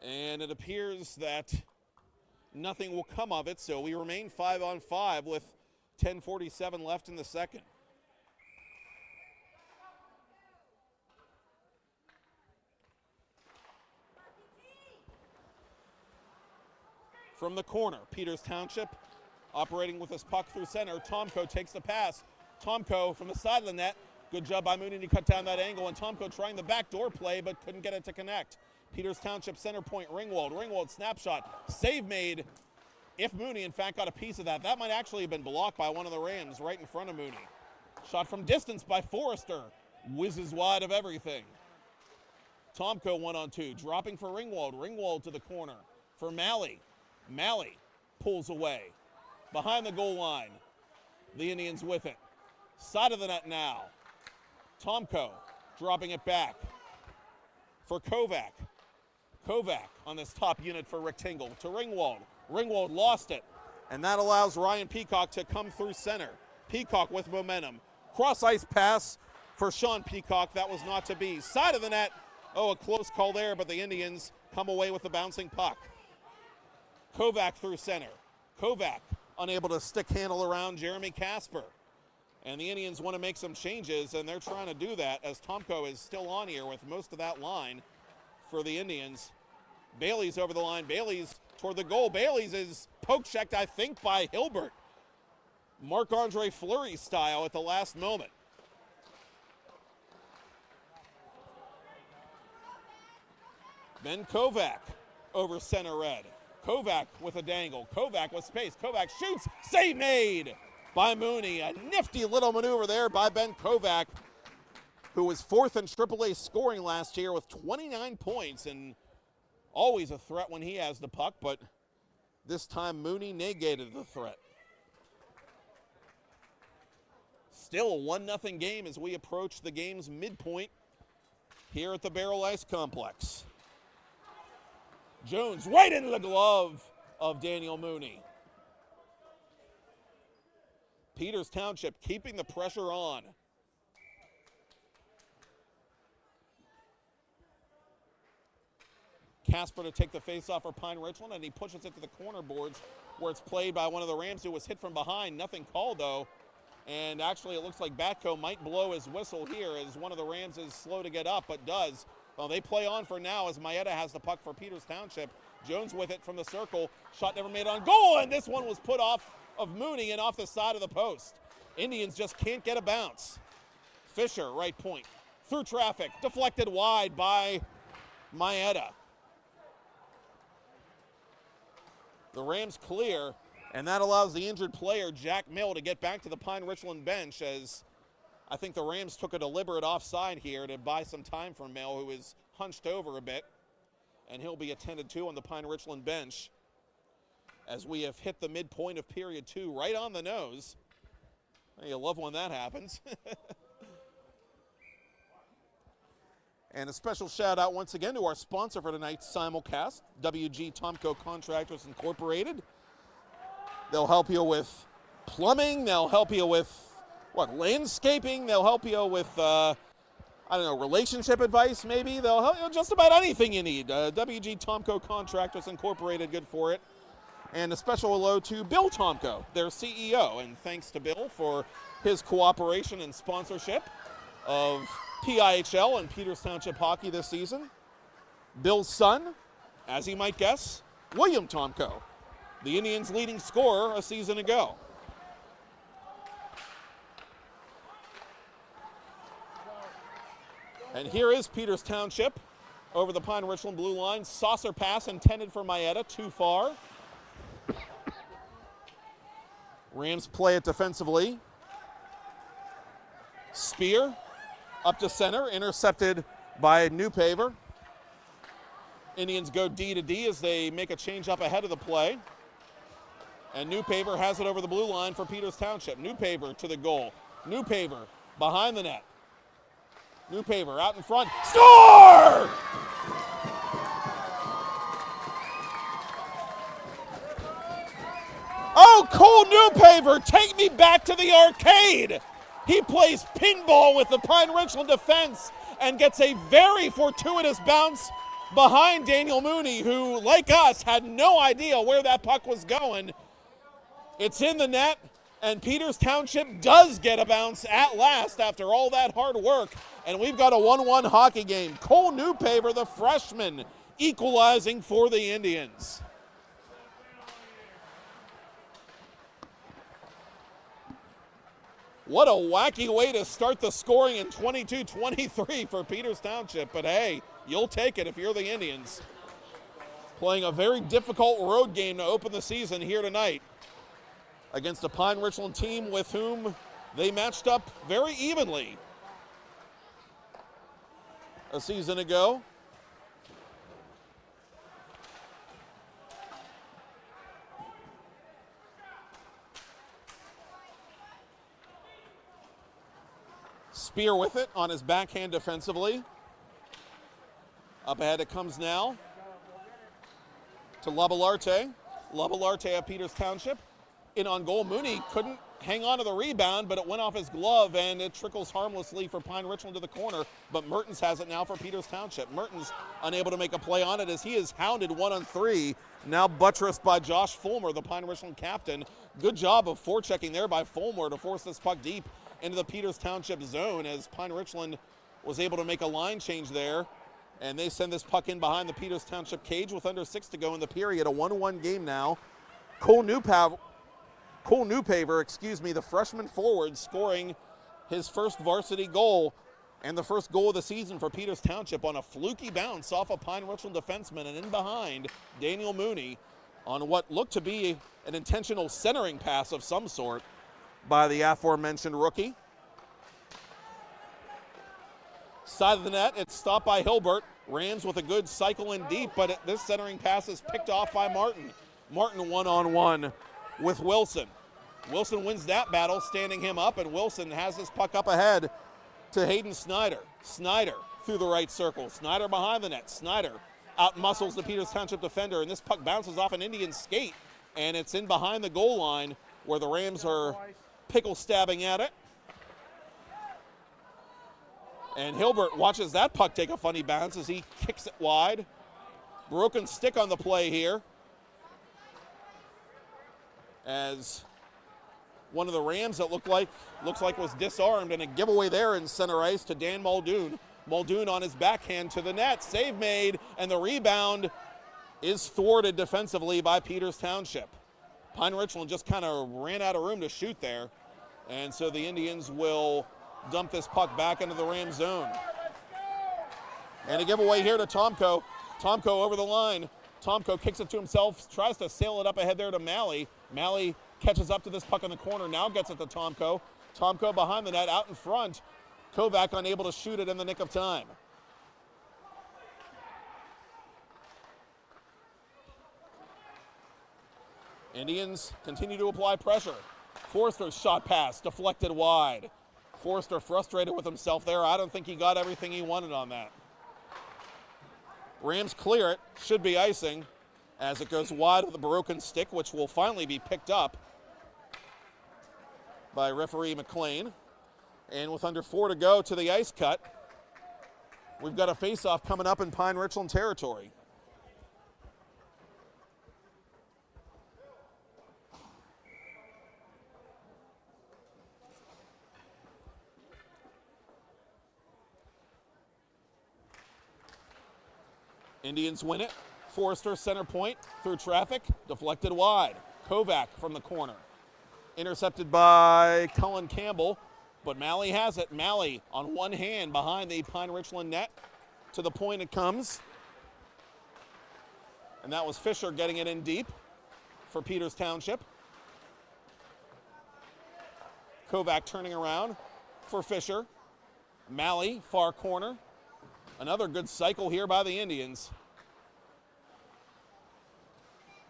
And it appears that nothing will come of it, so we remain 5-on-5 with 10:47 left in the second. From the corner, Peters Township operating with his puck through center. Tomko takes the pass. Tomko from the side of the net. Good job by Mooney to cut down that angle, and Tomko trying the backdoor play but couldn't get it to connect. Peters Township center point, Ringwald. Ringwald snapshot. Save made. If Mooney, in fact, got a piece of that, that might actually have been blocked by one of the Rams right in front of Mooney. Shot from distance by Forrester. Whizzes wide of everything. Tomko 1-on-2. Dropping for Ringwald. Ringwald to the corner for Malley. Malley pulls away. Behind the goal line. The Indians with it. Side of the net now. Tomko dropping it back for Kovac. Kovac on this top unit for Rick Tingle to Ringwald. Ringwald lost it, and that allows Ryan Peacock to come through center. Peacock with momentum. Cross ice pass for Sean Peacock. That was not to be. Side of the net. Oh, a close call there, but the Indians come away with the bouncing puck. Kovac through center. Kovac unable to stick handle around Jeremy Casper. And the Indians want to make some changes, and they're trying to do that as Tomko is still on here with most of that line for the Indians. Bailey's over the line. Bailey's toward the goal. Bailey's is poke checked, I think, by Hilbert. Marc-Andre Fleury style at the last moment. Then Kovac over center red. Kovac with a dangle. Kovac with space. Kovac shoots. Save made by Mooney. A nifty little maneuver there by Ben Kovac, who was fourth in AAA scoring last year with 29 points and always a threat when he has the puck, but this time Mooney negated the threat. Still a 1-0 game as we approach the game's midpoint here at the Baierl Ice Complex. Jones right into the glove of Daniel Mooney. Peters Township keeping the pressure on. Casper to take the face-off for Pine Richland, and he pushes it to the corner boards where it's played by one of the Rams who was hit from behind. Nothing called, though. And actually, it looks like Batco might blow his whistle here as one of the Rams is slow to get up, but does. Well, they play on for now as Maeda has the puck for Peters Township. Jones with it from the circle. Shot never made on goal, and this one was put off of Mooney and off the side of the post. Indians just can't get a bounce. Fisher, right point. Through traffic, deflected wide by Maeda. The Rams clear, and that allows the injured player, Jack Mill, to get back to the Pine Richland bench, as I think the Rams took a deliberate offside here to buy some time for Mill, who is hunched over a bit, and he'll be attended to on the Pine Richland bench as we have hit the midpoint of period 2 right on the nose. You love when that happens. And a special shout out once again to our sponsor for tonight's simulcast, WG Tomco Contractors Incorporated. They'll help you with plumbing, they'll help you with, landscaping, they'll help you with, relationship advice maybe. They'll help you just about anything you need. WG Tomco Contractors Incorporated, good for it. And a special hello to Bill Tomko, their CEO, and thanks to Bill for his cooperation and sponsorship of PIHL and Peters Township hockey this season. Bill's son, as you might guess, William Tomko, the Indians' leading scorer a season ago. And here is Peters Township over the Pine Richland blue line. Saucer pass intended for Maeda, too far. Rams play it defensively. Spear up to center, intercepted by Newpaver. Indians go D to D as they make a change up ahead of the play. And Newpaver has it over the blue line for Peters Township. Newpaver to the goal. Newpaver behind the net. Newpaver out in front. Score! Oh, Cole Newpaver, take me back to the arcade. He plays pinball with the Pine Richland defense and gets a very fortuitous bounce behind Daniel Mooney, who, like us, had no idea where that puck was going. It's in the net, and Peters Township does get a bounce at last after all that hard work, and we've got a 1-1 hockey game. Cole Newpaver, the freshman, equalizing for the Indians. What a wacky way to start the scoring in 22-23 for Peters Township, but hey, you'll take it if you're the Indians. Playing a very difficult road game to open the season here tonight against a Pine Richland team with whom they matched up very evenly a season ago. Spear with it on his backhand defensively. Up ahead it comes now to Labalarte. Labalarte of Peters Township. In on goal, Mooney couldn't hang on to the rebound, but it went off his glove and it trickles harmlessly for Pine Richland to the corner, but Mertens has it now for Peters Township. Mertens unable to make a play on it as he is hounded 1-on-3, now buttressed by Josh Fulmer, the Pine Richland captain. Good job of forechecking there by Fulmer to force this puck deep into the Peters Township zone as Pine Richland was able to make a line change there, and they send this puck in behind the Peters Township cage with under 6 to go in the period. A 1-1 game now. Cole Newpaver, the freshman forward, scoring his first varsity goal and the first goal of the season for Peters Township on a fluky bounce off a Pine Richland defenseman and in behind Daniel Mooney on what looked to be an intentional centering pass of some sort by the aforementioned rookie. Side of the net, it's stopped by Hilbert. Rams with a good cycle in deep, but this centering pass is picked off by Martin. Martin 1-on-1 with Wilson. Wilson wins that battle, standing him up, and Wilson has this puck up ahead to Hayden Snyder. Snyder through the right circle. Snyder behind the net. Snyder out-muscles the Peters Township defender, and this puck bounces off an Indian skate, and it's in behind the goal line where the Rams are pickle stabbing at it. And Hilbert watches that puck take a funny bounce as he kicks it wide. Broken stick on the play here, as one of the Rams that looks like was disarmed, and a giveaway there in center ice to Dan Muldoon. Muldoon on his backhand to the net. Save made, and the rebound is thwarted defensively by Peters Township. Pine Richland just kind of ran out of room to shoot there. And so the Indians will dump this puck back into the Rams zone. And a giveaway here to Tomko. Tomko over the line. Tomko kicks it to himself, tries to sail it up ahead there to Malley. Malley catches up to this puck in the corner, now gets it to Tomko. Tomko behind the net, out in front. Kovac unable to shoot it in the nick of time. Indians continue to apply pressure. Forster's shot pass deflected wide. Forster frustrated with himself there. I don't think he got everything he wanted on that. Rams clear it, should be icing, as it goes wide of the broken stick, which will finally be picked up by referee McLean. And with under 4 to go to the ice cut, we've got a face-off coming up in Pine Richland territory. Indians win it. Forster center point through traffic, deflected wide. Kovac from the corner. Intercepted by Cullen Campbell, but Malley has it. Malley on one hand behind the Pine Richland net. To the point it comes. And that was Fisher getting it in deep for Peters Township. Kovac turning around for Fisher. Malley, far corner. Another good cycle here by the Indians.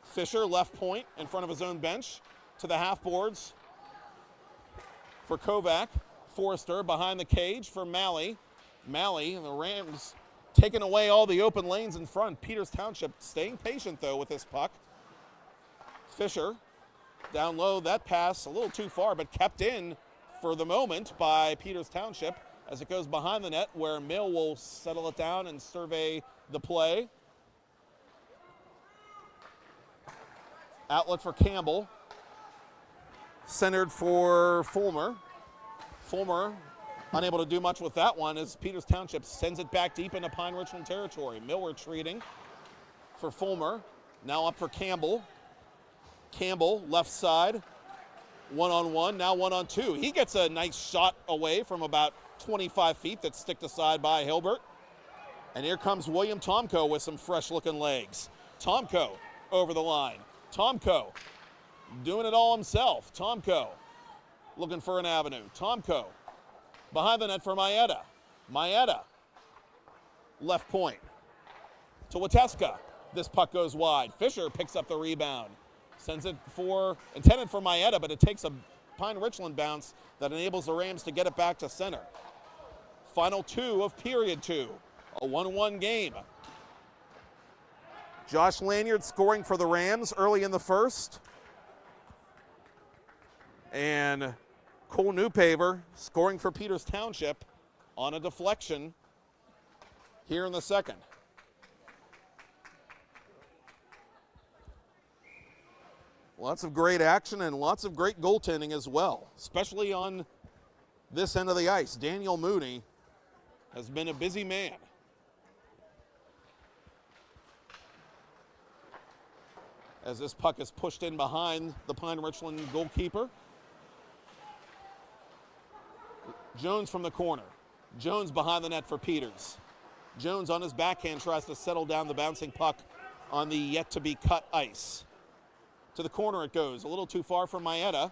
Fisher, left point, in front of his own bench, to the half boards for Kovac. Forster behind the cage for Malley. Malley, and the Rams taking away all the open lanes in front. Peters Township staying patient, though, with this puck. Fisher, down low, that pass a little too far, but kept in for the moment by Peters Township, as it goes behind the net, where Mill will settle it down and survey the play. Outlet for Campbell. Centered for Fulmer. Fulmer unable to do much with that one as Peters Township sends it back deep into Pine Richland territory. Mill retreating for Fulmer. Now up for Campbell. Campbell, left side. 1-on-1, now 1-on-2. He gets a nice shot away from about 25 feet that's sticked aside by Hilbert. And here comes William Tomko with some fresh-looking legs. Tomko over the line. Tomko doing it all himself. Tomko looking for an avenue. Tomko behind the net for Maeda. Maeda, left point to Wateska. This puck goes wide. Fisher picks up the rebound. Sends it intended for Maeda, but it takes a Pine Richland bounce that enables the Rams to get it back to center. Final 2 of period 2. A 1-1 game. Josh Lanyard scoring for the Rams early in the first. And Cole Newpaver scoring for Peters Township on a deflection here in the second. Lots of great action and lots of great goaltending as well, especially on this end of the ice. Daniel Mooney has been a busy man. As this puck is pushed in behind the Pine Richland goalkeeper. Jones from the corner. Jones behind the net for Peters. Jones on his backhand tries to settle down the bouncing puck on the yet-to-be-cut ice. To the corner it goes, a little too far from Maeda,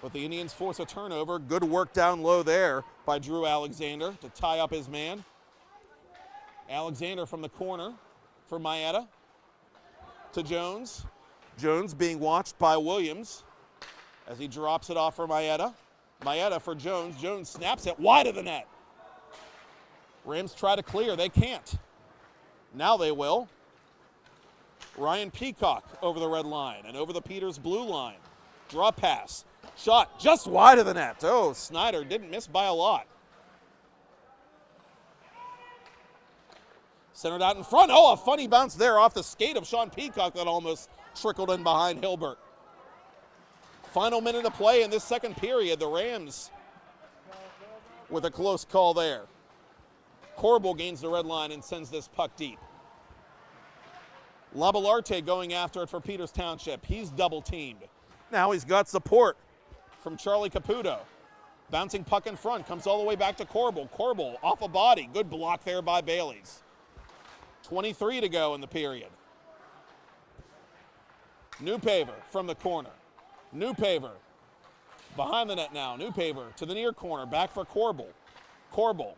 but the Indians force a turnover. Good work down low there by Drew Alexander to tie up his man. Alexander from the corner for Maeda. To Jones. Jones being watched by Williams as he drops it off for Maeda. Maeda for Jones. Jones snaps it wide of the net. Rams try to clear. They can't. Now they will. Ryan Peacock over the red line and over the Peters blue line. Draw pass. Shot just wide of the net. Oh, Snyder didn't miss by a lot. Centered out in front. Oh, a funny bounce there off the skate of Sean Peacock that almost trickled in behind Hilbert. Final minute of play in this second period. The Rams with a close call there. Corbel gains the red line and sends this puck deep. Labalarte going after it for Peters Township. He's double teamed. Now he's got support from Charlie Caputo. Bouncing puck in front, comes all the way back to Corbel. Corbel off a body. Good block there by Bailey's. 23 to go in the period. Newpaver from the corner. Newpaver behind the net now. Newpaver to the near corner. Back for Corbel. Corbel,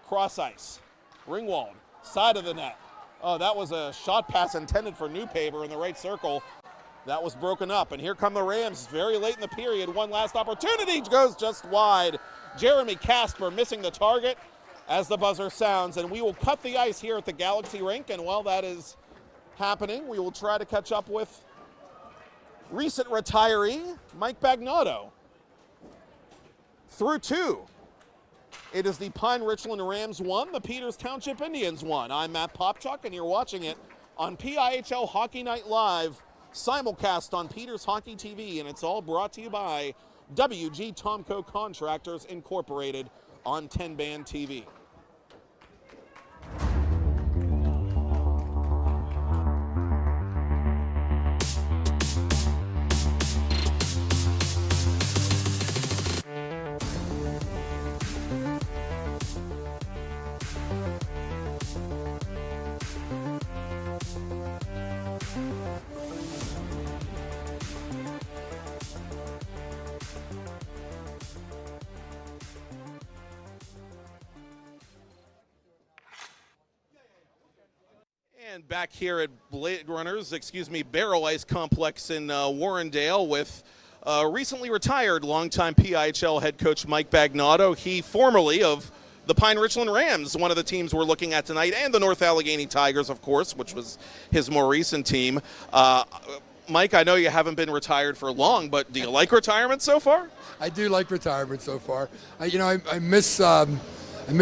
cross ice. Ringwald, side of the net. Oh, that was a shot pass intended for Newpaver in the right circle. That was broken up, and here come the Rams very late in the period. One last opportunity, goes just wide. Jeremy Casper missing the target as the buzzer sounds, and we will cut the ice here at the Galaxy Rink, and while that is happening, we will try to catch up with recent retiree Mike Bagnato. Through two, it is the Pine Richland Rams 1, the Peters Township Indians 1. I'm Matt Popchock, and you're watching it on PIHL Hockey Night Live, simulcast on Peters Hockey TV, and it's all brought to you by WG Tomco Contractors Incorporated on 10-Band TV. And back here at Baierl Ice Complex in Warrendale with recently retired longtime PIHL head coach Mike Bagnato. He formerly of the Pine Richland Rams, one of the teams we're looking at tonight, and the North Allegheny Tigers, of course, which was his more recent team. Mike, I know you haven't been retired for long, but do you like retirement so far? I do like retirement so far. I miss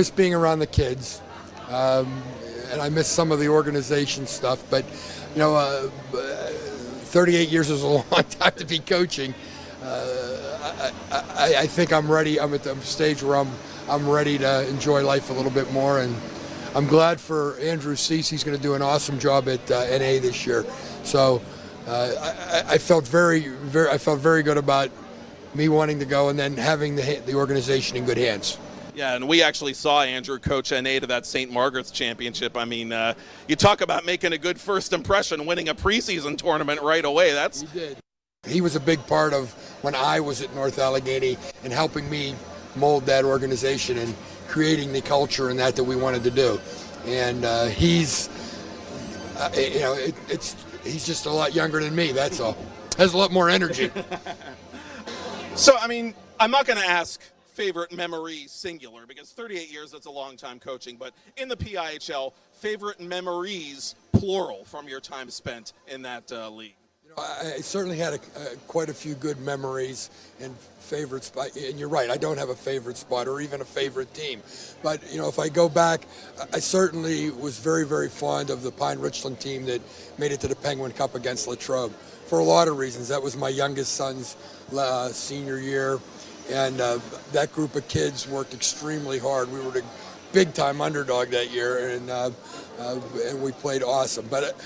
being around the kids. And I miss some of the organization stuff, but 38 years is a long time to be coaching. I think I'm ready. I'm at the stage where I'm ready to enjoy life a little bit more, and I'm glad for Andrew Cease. He's going to do an awesome job at NA this year. So I felt very good about me wanting to go and then having the organization in good hands. Yeah, and we actually saw Andrew coach NA to that St. Margaret's championship. I mean, you talk about making a good first impression, winning a preseason tournament right away. He did. He was a big part of when I was at North Allegheny and helping me mold that organization and creating the culture and that we wanted to do. And he's just a lot younger than me. That's all. Has a lot more energy. So, I mean, I'm not going to ask favorite memory singular, because 38 years, that's a long time coaching, but in the PIHL, favorite memories plural from your time spent in that league? I certainly had quite a few good memories and favorite spots, and you're right, I don't have a favorite spot or even a favorite team, but if I go back, I certainly was very, very fond of the Pine Richland team that made it to the Penguin Cup against Latrobe for a lot of reasons. That was my youngest son's senior year. And that group of kids worked extremely hard. We were the big-time underdog that year, and we played awesome. But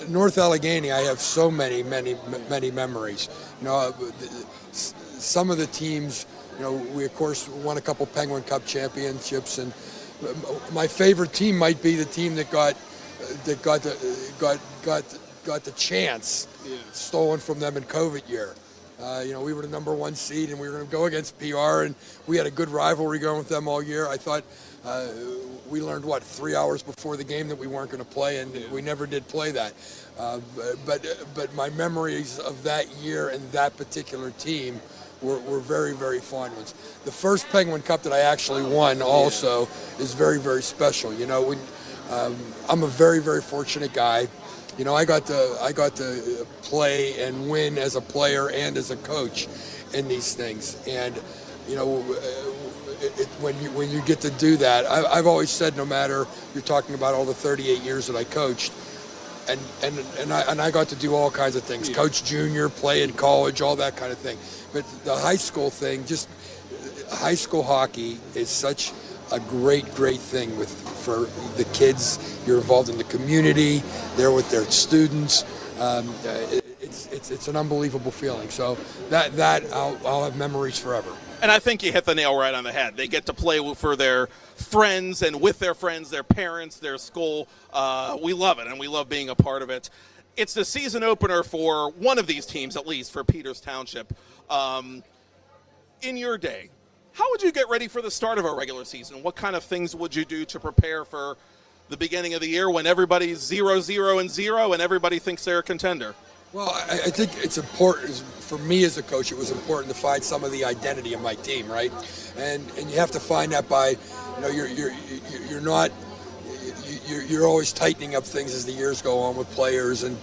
North Allegheny, I have so many memories. Some of the teams, we of course won a couple Penguin Cup championships, and my favorite team might be the team that got the chance stolen from them in COVID year. We were the number one seed, and we were going to go against PR, and we had a good rivalry going with them all year. I thought we learned, 3 hours before the game that we weren't going to play, and we never did play that. But my memories of that year and that particular team were very, very fond ones. The first Penguin Cup that I actually won also is very, very special. I'm a very, very fortunate guy. I got to play and win as a player and as a coach in these things. And, when you get to do that, I've always said, no matter, you're talking about all the 38 years that I coached, and I got to do all kinds of things, coach junior, play in college, all that kind of thing. But the high school thing, just high school hockey is such a great thing for the kids. You're involved in the community. They're with their students. It's an unbelievable feeling. So that I'll have memories forever. And I think you hit the nail right on the head. They get to play for their friends and with their friends, their parents, their school. We love it, and we love being a part of it. It's the season opener for one of these teams, at least, for Peters Township. In your day, how would you get ready for the start of a regular season? What kind of things would you do to prepare for the beginning of the year when everybody's 0-0-0 and everybody thinks they're a contender? Well, I think it's important, for me as a coach, it was important to find some of the identity of my team, right? And you have to find that by, you're always tightening up things as the years go on with players and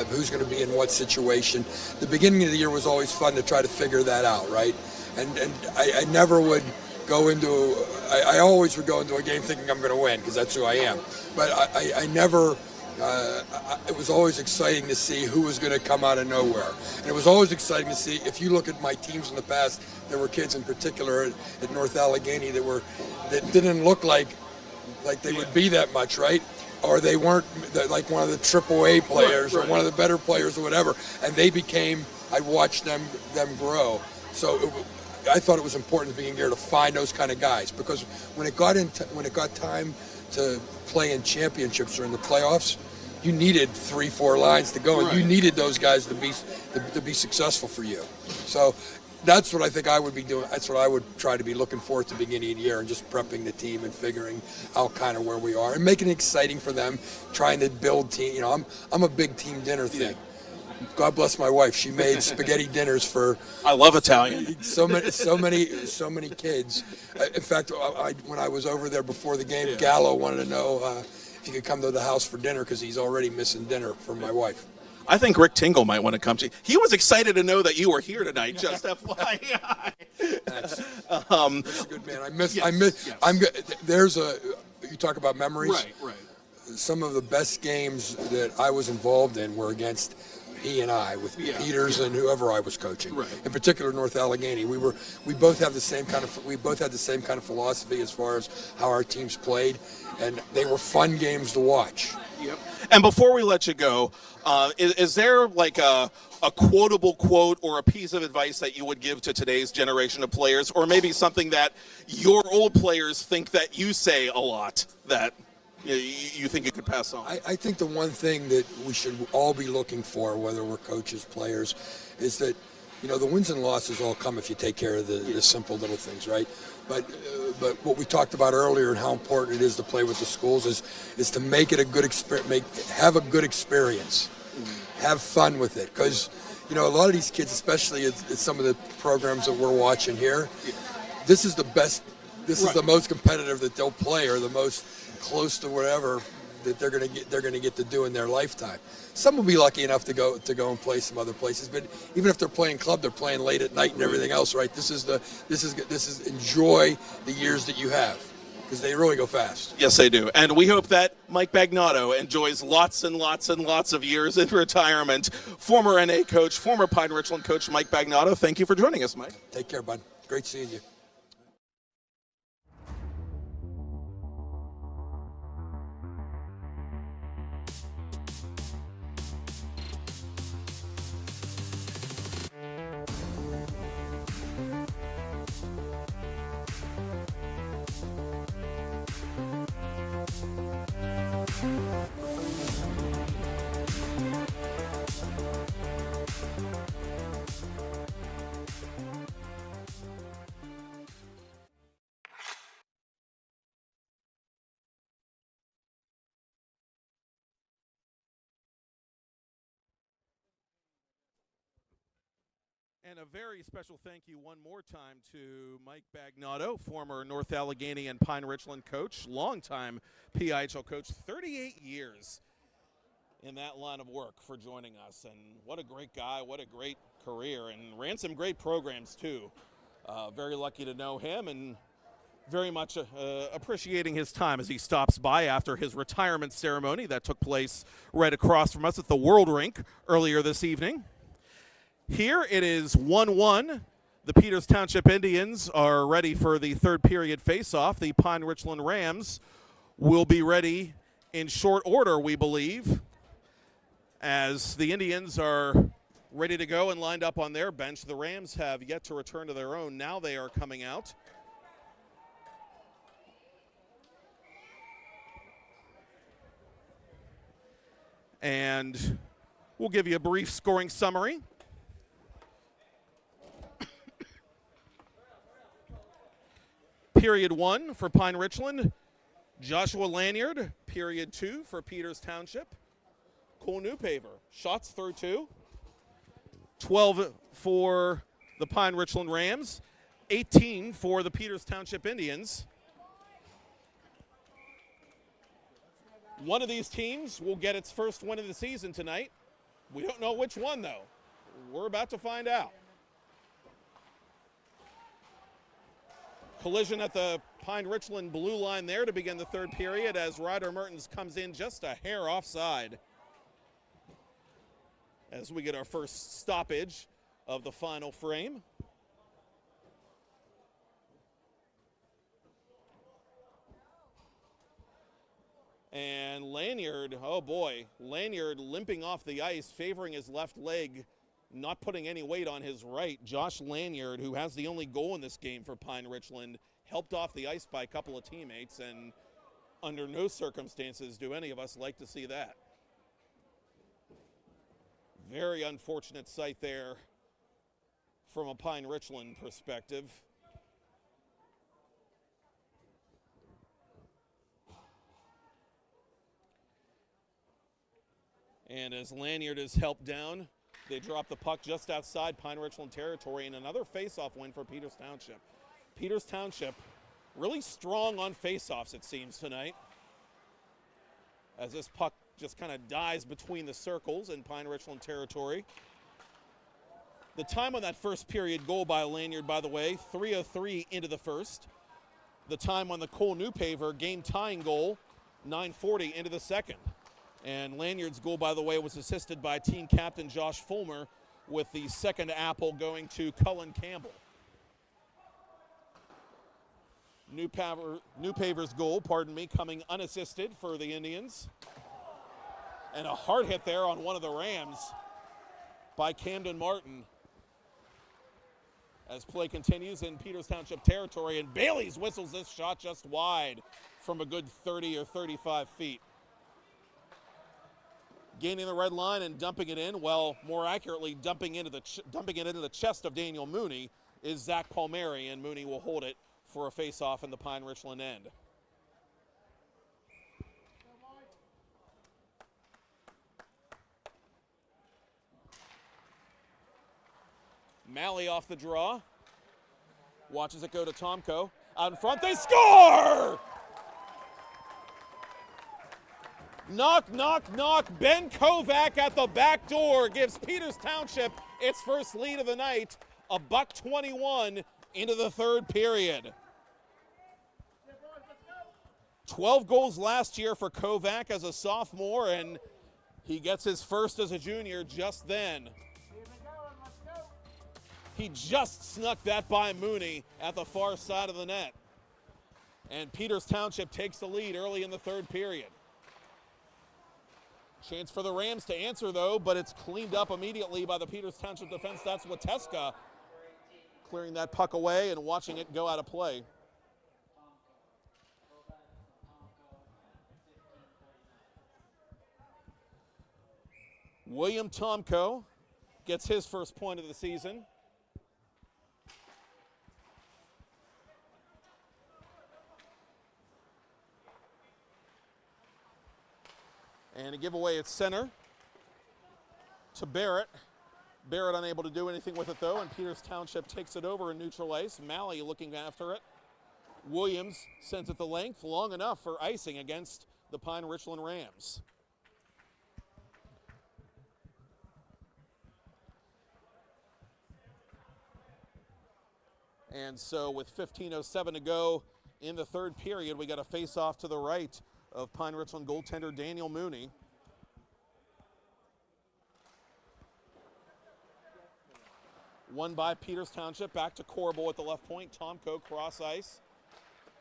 who's going to be in what situation. The beginning of the year was always fun to try to figure that out, right? And I never would go into, I always would go into a game thinking I'm going to win because that's who I am. But I never, it was always exciting to see who was going to come out of nowhere. And it was always exciting to see, if you look at my teams in the past, there were kids in particular at North Allegheny that didn't look like they would be that much, right? Or they weren't like one of the AAA players or one of the better players or whatever. And they became, I watched them grow. So I thought it was important being here to find those kind of guys, because when it got time to play in championships or in the playoffs, you needed 3-4 lines to go, and you needed those guys to be successful for you. So that's what I think I would be doing. That's what I would try to be looking for at the beginning of the year, and just prepping the team and figuring out kind of where we are and making it exciting for them, trying to build team. I'm a big team dinner thing. Yeah. God bless my wife. She made spaghetti dinners for. I love Italian. So many kids. In fact, when I was over there before the game, Gallo wanted to know if he could come to the house for dinner because he's already missing dinner from my wife. I think Rick Tingle might want to come to you. He was excited to know that you were here tonight, just FYI. That's a good man. You talk about memories. Right. Some of the best games that I was involved in were against he and I, with Peters and whoever I was coaching. Right. In particular, North Allegheny. We both had the same kind of philosophy as far as how our teams played, and they were fun games to watch. Yep. And before we let you go, is there like a quotable quote or a piece of advice that you would give to today's generation of players, or maybe something that your old players think that you say a lot that you think you could pass on? I think the one thing that we should all be looking for, whether we're coaches, players, is that, the wins and losses all come if you take care of the simple little things, right? But what we talked about earlier and how important it is to play with the schools is to make it a good experience, have a good experience, have fun with it, because a lot of these kids, especially at some of the programs that we're watching here, this is the best. This is the most competitive that they'll play, or the most close to whatever that they're going to get to do in their lifetime. Some will be lucky enough to go and play some other places, but even if they're playing club, they're playing late at night and everything else, right? This is enjoy the years that you have, because they really go fast. Yes, they do. And we hope that Mike Bagnato enjoys lots and lots and lots of years in retirement. Former NA coach, former Pine Richland coach Mike Bagnato, thank you for joining us, Mike. Take care, bud. Great seeing you. And a very special thank you one more time to Mike Bagnato, former North Allegheny and Pine Richland coach, longtime PIHL coach, 38 years in that line of work, for joining us. And what a great guy, what a great career, and ran some great programs too. Very lucky to know him, and very much appreciating his time as he stops by after his retirement ceremony that took place right across from us at the World Rink earlier this evening. Here it is 1-1. The Peters Township Indians are ready for the third period faceoff. The Pine Richland Rams will be ready in short order, we believe, as the Indians are ready to go and lined up on their bench. The Rams have yet to return to their own. Now they are coming out. And we'll give you a brief scoring summary. Period 1 for Pine Richland, Joshua Lanyard. Period 2 for Peters Township, Cole Newpaver. Shots through 2. 12 for the Pine Richland Rams, 18 for the Peters Township Indians. One of these teams will get its first win of the season tonight. We don't know which one, though. We're about to find out. Collision at the Pine Richland blue line there to begin the third period as Ryder Mertens comes in just a hair offside as we get our first stoppage of the final frame. And Lanyard, oh boy, Lanyard limping off the ice, favoring his left leg, not putting any weight on his right. Josh Lanyard, who has the only goal in this game for Pine Richland, helped off the ice by a couple of teammates, and under no circumstances do any of us like to see that. Very unfortunate sight there from a Pine Richland perspective. And as Lanyard is helped down, they drop the puck just outside Pine Richland territory, and another face-off win for Peters Township. Peters Township really strong on face-offs, it seems, tonight, as this puck just kind of dies between the circles in Pine Richland territory. The time on that first period goal by Lanyard, by the way, 3:03 into the first. The time on the Cole Newpaver game-tying goal, 9:40 into the second. And Lanyard's goal, by the way, was assisted by team captain Josh Fulmer, with the second apple going to Cullen Campbell. Newpaver's goal, coming unassisted for the Indians. And a hard hit there on one of the Rams by Camden Martin. As play continues in Peters Township territory, and Bailey's whistles this shot just wide from a good 30 or 35 feet. Gaining the red line and dumping it in, well, more accurately, dumping it into the chest of Daniel Mooney is Zach Palmieri, and Mooney will hold it for a face-off in the Pine Richland end. Malley off the draw. Watches it go to Tomko. Out in front, they score! Knock, knock, knock. Ben Kovac at the back door gives Peters Township its first lead of the night. A $1:21 into the third period. 12 goals last year for Kovac as a sophomore, and he gets his first as a junior just then. He just snuck that by Mooney at the far side of the net. And Peters Township takes the lead early in the third period. Chance for the Rams to answer, though, but it's cleaned up immediately by the Peters Township defense. That's Wateska clearing that puck away and watching it go out of play. William Tomko gets his first point of the season. And a giveaway at center to Barrett. Barrett unable to do anything with it, though, and Peters Township takes it over in neutral ice. Malley looking after it. Williams sends it the length, long enough for icing against the Pine Richland Rams. And so with 15:07 to go in the third period, we got a face-off to the right of Pine Richland goaltender Daniel Mooney. Won by Peters Township. Back to Corbo at the left point. Tomko cross ice.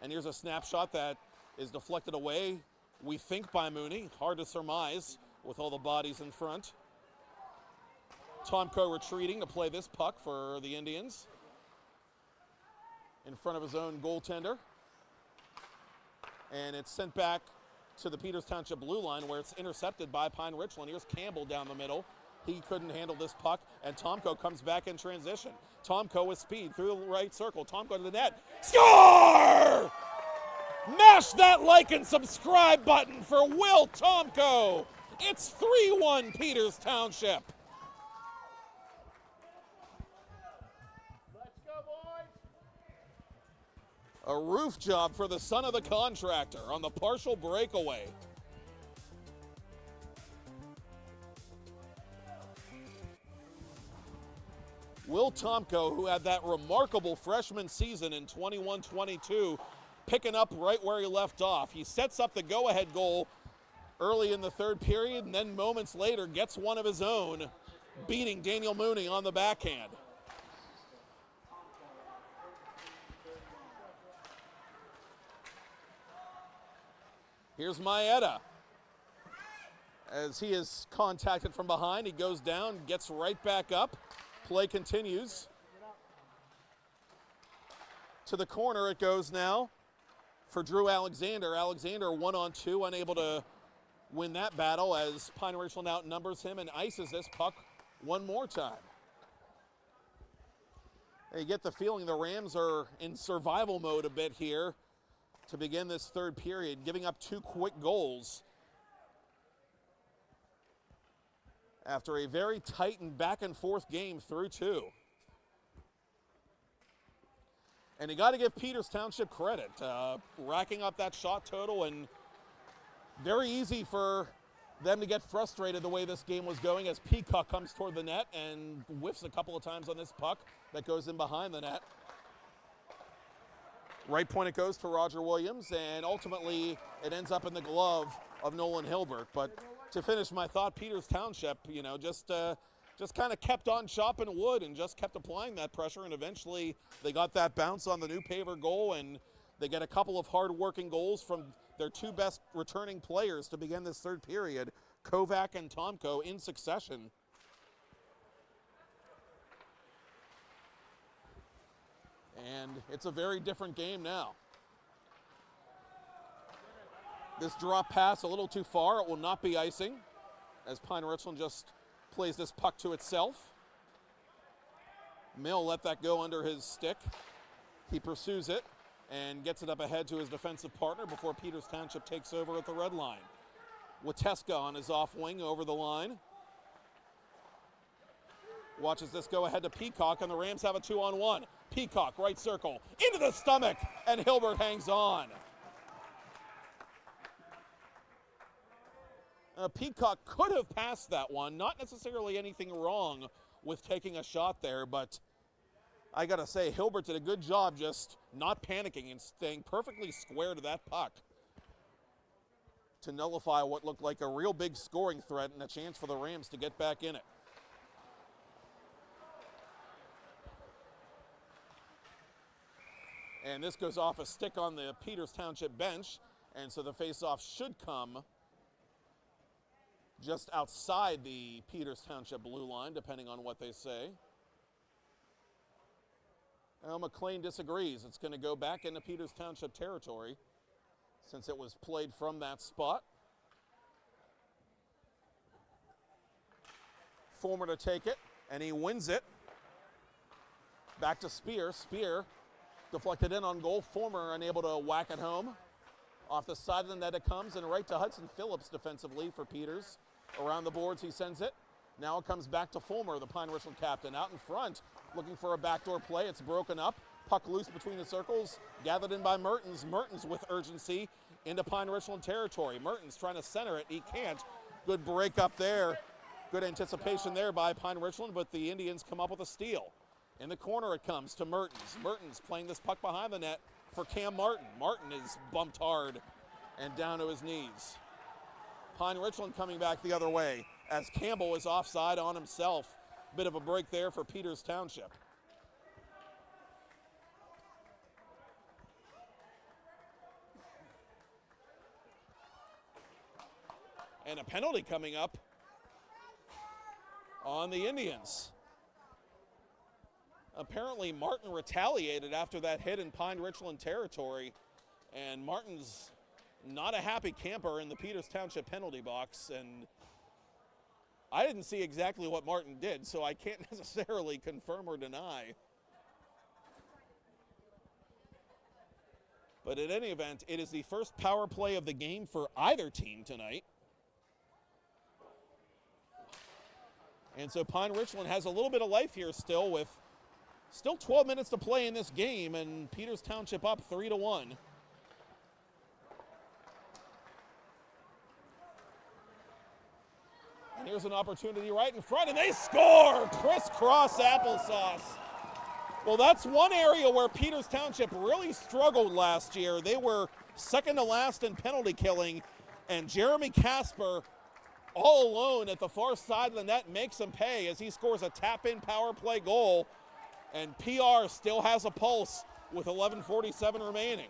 And here's a snapshot that is deflected away, we think, by Mooney. Hard to surmise with all the bodies in front. Tomko retreating to play this puck for the Indians in front of his own goaltender. And it's sent back to the Peters Township blue line where it's intercepted by Pine Richland. Here's Campbell down the middle. He couldn't handle this puck, and Tomko comes back in transition. Tomko with speed through the right circle. Tomko to the net. Score! Mash that like and subscribe button for Will Tomko. It's 3-1 Peters Township. Let's go, boys. A roof job for the son of the contractor on the partial breakaway. Will Tomko, who had that remarkable freshman season in 21-22, picking up right where he left off. He sets up the go-ahead goal early in the third period, and then moments later gets one of his own, beating Daniel Mooney on the backhand. Here's Maeda. As he is contacted from behind, he goes down, gets right back up. Play continues. To the corner it goes now for Drew Alexander. Alexander 1-on-2, unable to win that battle as Pine Richland outnumbers him and ices this puck one more time. You get the feeling the Rams are in survival mode a bit here to begin this third period, giving up 2 quick goals after a very tight and back and forth game through 2. And you got to give Peters Township credit, racking up that shot total, and very easy for them to get frustrated the way this game was going as Peacock comes toward the net and whiffs a couple of times on this puck that goes in behind the net. Right point it goes to Roger Williams, and ultimately it ends up in the glove of Nolan Hilbert. But to finish my thought, Peters Township, just kind of kept on chopping wood and just kept applying that pressure, and eventually they got that bounce on the new paver goal, and they get a couple of hard-working goals from their 2 best returning players to begin this third period, Kovac and Tomko, in succession. And it's a very different game now. This drop pass a little too far. It will not be icing as Pine Richland just plays this puck to itself. Mill let that go under his stick. He pursues it and gets it up ahead to his defensive partner before Peters Township takes over at the red line. Wateska on his off wing over the line. Watches this go ahead to Peacock, and the Rams have a 2-on-1. Peacock, right circle, into the stomach, and Hilbert hangs on. Peacock could have passed that one. Not necessarily anything wrong with taking a shot there, but I gotta say, Hilbert did a good job just not panicking and staying perfectly square to that puck to nullify what looked like a real big scoring threat and a chance for the Rams to get back in it. And this goes off a stick on the Peters Township bench, and so the faceoff should come just outside the Peters Township blue line, depending on what they say. Well, McLean disagrees. It's going to go back into Peters Township territory since it was played from that spot. Former to take it, and he wins it. Back to Spear. Spear deflected in on goal. Former unable to whack it home. Off the side of the net it comes, and right to Hudson Phillips defensively for Peters. Around the boards he sends it. Now it comes back to Fulmer, the Pine Richland captain. Out in front, looking for a backdoor play. It's broken up. Puck loose between the circles. Gathered in by Mertens. Mertens with urgency into Pine Richland territory. Mertens trying to center it. He can't. Good break up there. Good anticipation there by Pine Richland, but the Indians come up with a steal. In the corner it comes to Mertens. Mertens playing this puck behind the net for Cam Martin. Martin is bumped hard and down to his knees. Pine Richland coming back the other way as Campbell is offside on himself. Bit of a break there for Peters Township. And a penalty coming up on the Indians. Apparently Martin retaliated after that hit in Pine Richland territory, and Martin's not a happy camper in the Peters Township penalty box, and I didn't see exactly what Martin did, so I can't necessarily confirm or deny. But in any event, it is the first power play of the game for either team tonight. And so Pine Richland has a little bit of life here still, with still 12 minutes to play in this game, and Peters Township up 3-1. And here's an opportunity right in front, and they score! Crisscross applesauce. Well, that's one area where Peters Township really struggled last year. They were second to last in penalty killing, and Jeremy Casper, all alone at the far side of the net, makes him pay as he scores a tap-in power play goal, and PR still has a pulse with 11:47 remaining.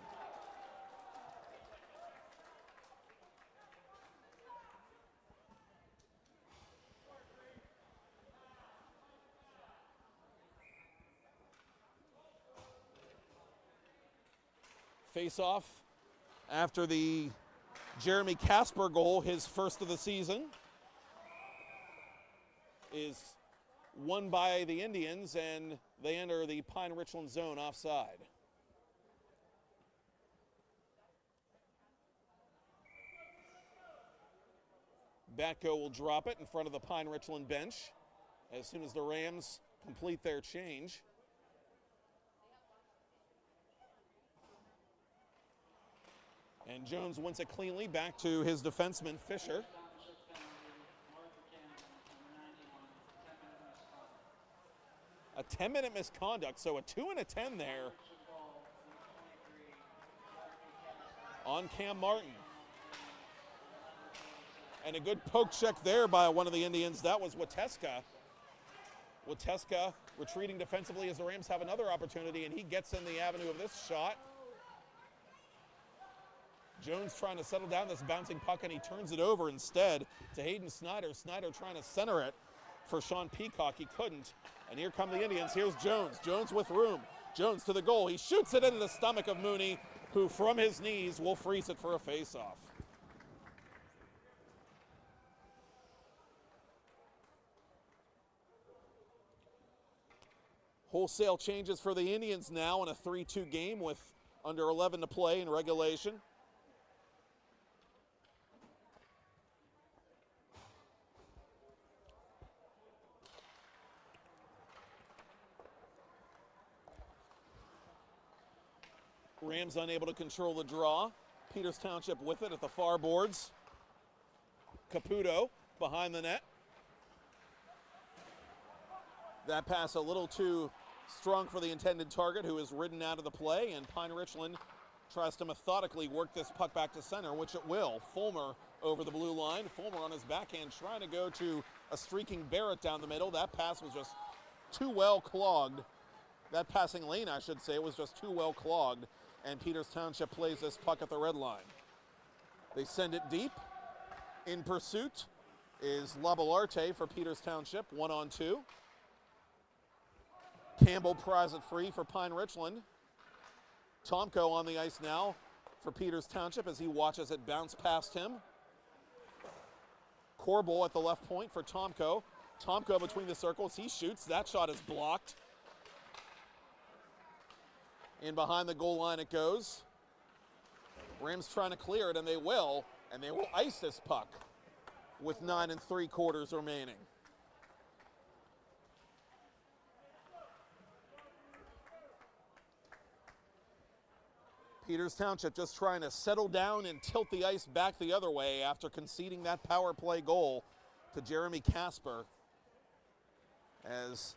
Face-off after the Jeremy Casper goal, his first of the season, is won by the Indians, and they enter the Pine Richland zone offside. Batko will drop it in front of the Pine Richland bench as soon as the Rams complete their change. And Jones wins it cleanly back to his defenseman, Fisher. A 10-minute misconduct, so a 2 and a 10 there on Cam Martin. And a good poke check there by one of the Indians. That was Wateska. Wateska retreating defensively as the Rams have another opportunity, and he gets in the avenue of this shot. Jones trying to settle down this bouncing puck, and he turns it over instead to Hayden Snyder. Snyder trying to center it for Sean Peacock. He couldn't. And here come the Indians. Here's Jones. Jones with room. Jones to the goal. He shoots it into the stomach of Mooney, who from his knees will freeze it for a face-off. Wholesale changes for the Indians now in a 3-2 game with under 11 to play in regulation. Rams unable to control the draw. Peters Township with it at the far boards. Caputo behind the net. That pass a little too strong for the intended target, who is ridden out of the play, and Pine Richland tries to methodically work this puck back to center, which it will. Fulmer over the blue line. Fulmer on his backhand trying to go to a streaking Barrett down the middle. That pass was just too well clogged. That passing lane, I should say, was just too well clogged, and Peters Township plays this puck at the red line. They send it deep. In pursuit is Labalarte for Peters Township, 1-on-2. Campbell pries it free for Pine Richland. Tomko on the ice now for Peters Township as he watches it bounce past him. Corbel at the left point for Tomko. Tomko between the circles, he shoots. That shot is blocked. In behind the goal line it goes. Rams trying to clear it, and they will ice this puck with 9 3/4 remaining. Peters Township just trying to settle down and tilt the ice back the other way after conceding that power play goal to Jeremy Casper, as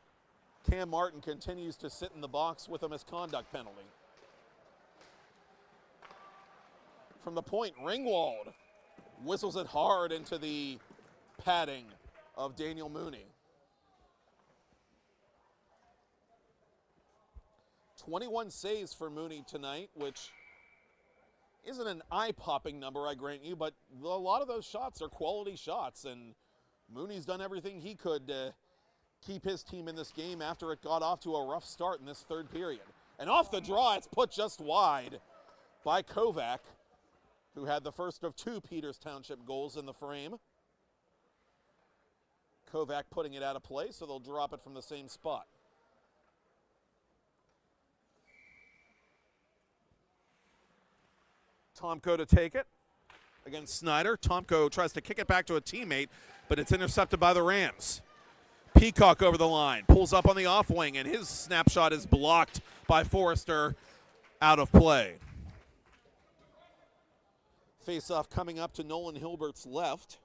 Cam Martin continues to sit in the box with a misconduct penalty. From the point, Ringwald whistles it hard into the padding of Daniel Mooney. 21 saves for Mooney tonight, which isn't an eye-popping number, I grant you, but a lot of those shots are quality shots, and Mooney's done everything he could to keep his team in this game after it got off to a rough start in this third period. And off the draw, it's put just wide by Kovac, who had the first of 2 Peters Township goals in the frame. Kovac putting it out of play, so they'll drop it from the same spot. Tomko to take it against Snyder. Tomko tries to kick it back to a teammate, but it's intercepted by the Rams. Peacock over the line, pulls up on the off wing, and his snapshot is blocked by Forrester, out of play. Face-off coming up to Nolan Hilbert's left.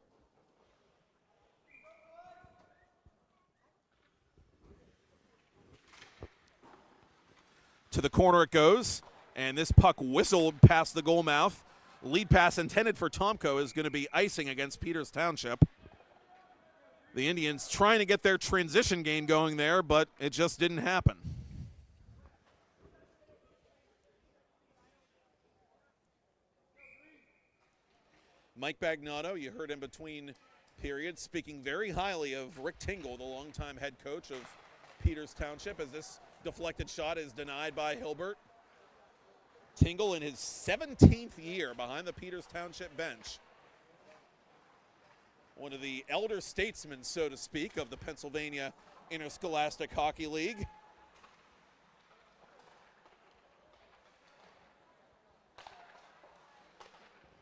To the corner it goes, and this puck whistled past the goal mouth. Lead pass intended for Tomko is going to be icing against Peters Township. The Indians trying to get their transition game going there, but it just didn't happen. Mike Bagnato, you heard in between periods, speaking very highly of Rick Tingle, the longtime head coach of Peters Township, as this deflected shot is denied by Hilbert. Tingle in his 17th year behind the Peters Township bench. One of the elder statesmen, so to speak, of the Pennsylvania Interscholastic Hockey League.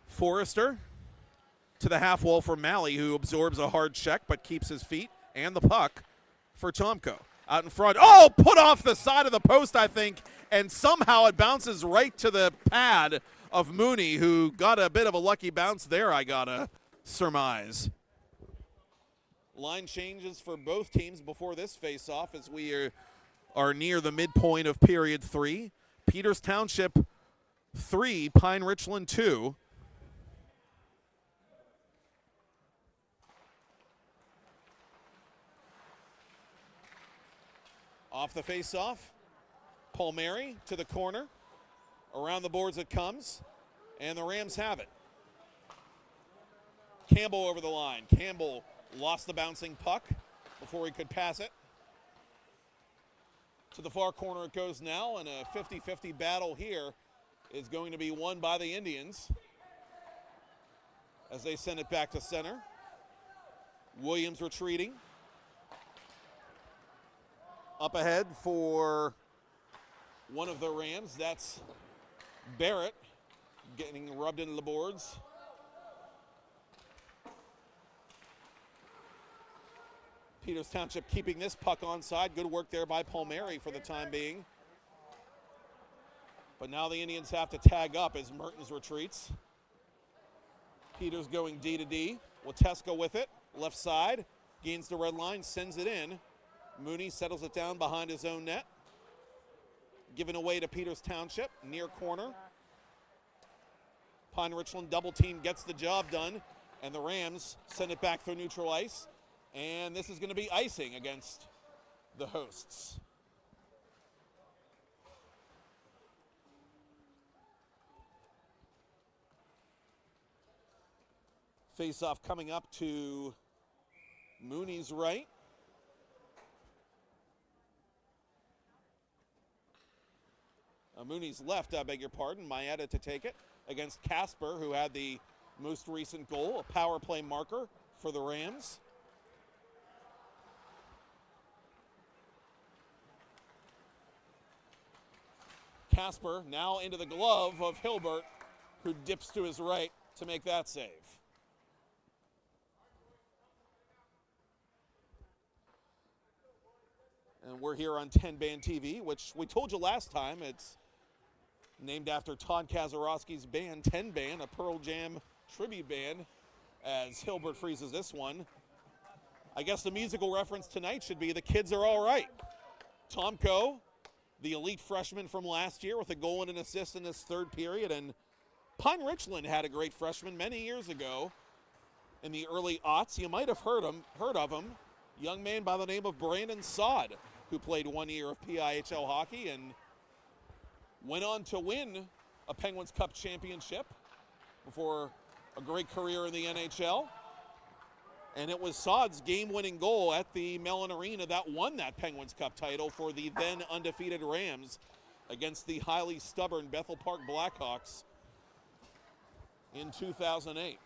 Forrester to the half wall for Malley, who absorbs a hard check but keeps his feet, and the puck for Tomko. Out in front. Oh, put off the side of the post, I think, and somehow it bounces right to the pad of Mooney, who got a bit of a lucky bounce there, I gotta surmise. Line changes for both teams before this face-off as we are near the midpoint of period 3. Peters Township 3, Pine Richland 2. Off the face-off, Palmieri to the corner. Around the boards it comes, and the Rams have it. Campbell over the line. Campbell lost the bouncing puck before he could pass it. To the far corner it goes now, and a 50-50 battle here is going to be won by the Indians as they send it back to center. Williams retreating. Up ahead for one of the Rams, that's Barrett getting rubbed into the boards. Peters Township keeping this puck onside. Good work there by Palmieri for the time being. But now the Indians have to tag up as Mertens retreats. Peters going D to D. Wateska with it, left side, gains the red line, sends it in. Mooney settles it down behind his own net. Given away to Peters Township, near corner. Pine Richland double team gets the job done, and the Rams send it back through neutral ice. And this is going to be icing against the hosts. Face-off coming up to Mooney's right. Mooney's left, I beg your pardon. Maeda to take it against Casper, who had the most recent goal, a power play marker for the Rams. Casper now into the glove of Hilbert, who dips to his right to make that save. And we're here on 10 Band TV, which we told you last time, it's named after Todd Kazarowski's band, 10 Band, a Pearl Jam tribute band, as Hilbert freezes this one. I guess the musical reference tonight should be The Kids Are All Right. Tomko, the elite freshman from last year, with a goal and an assist in this third period, and Pine Richland had a great freshman many years ago in the early aughts. You might have heard of him, young man by the name of Brandon Sod, who played 1 year of PIHL hockey and went on to win a Penguins Cup championship before a great career in the NHL. And it was Saad's game-winning goal at the Mellon Arena that won that Penguins Cup title for the then undefeated Rams against the highly stubborn Bethel Park Blackhawks in 2008.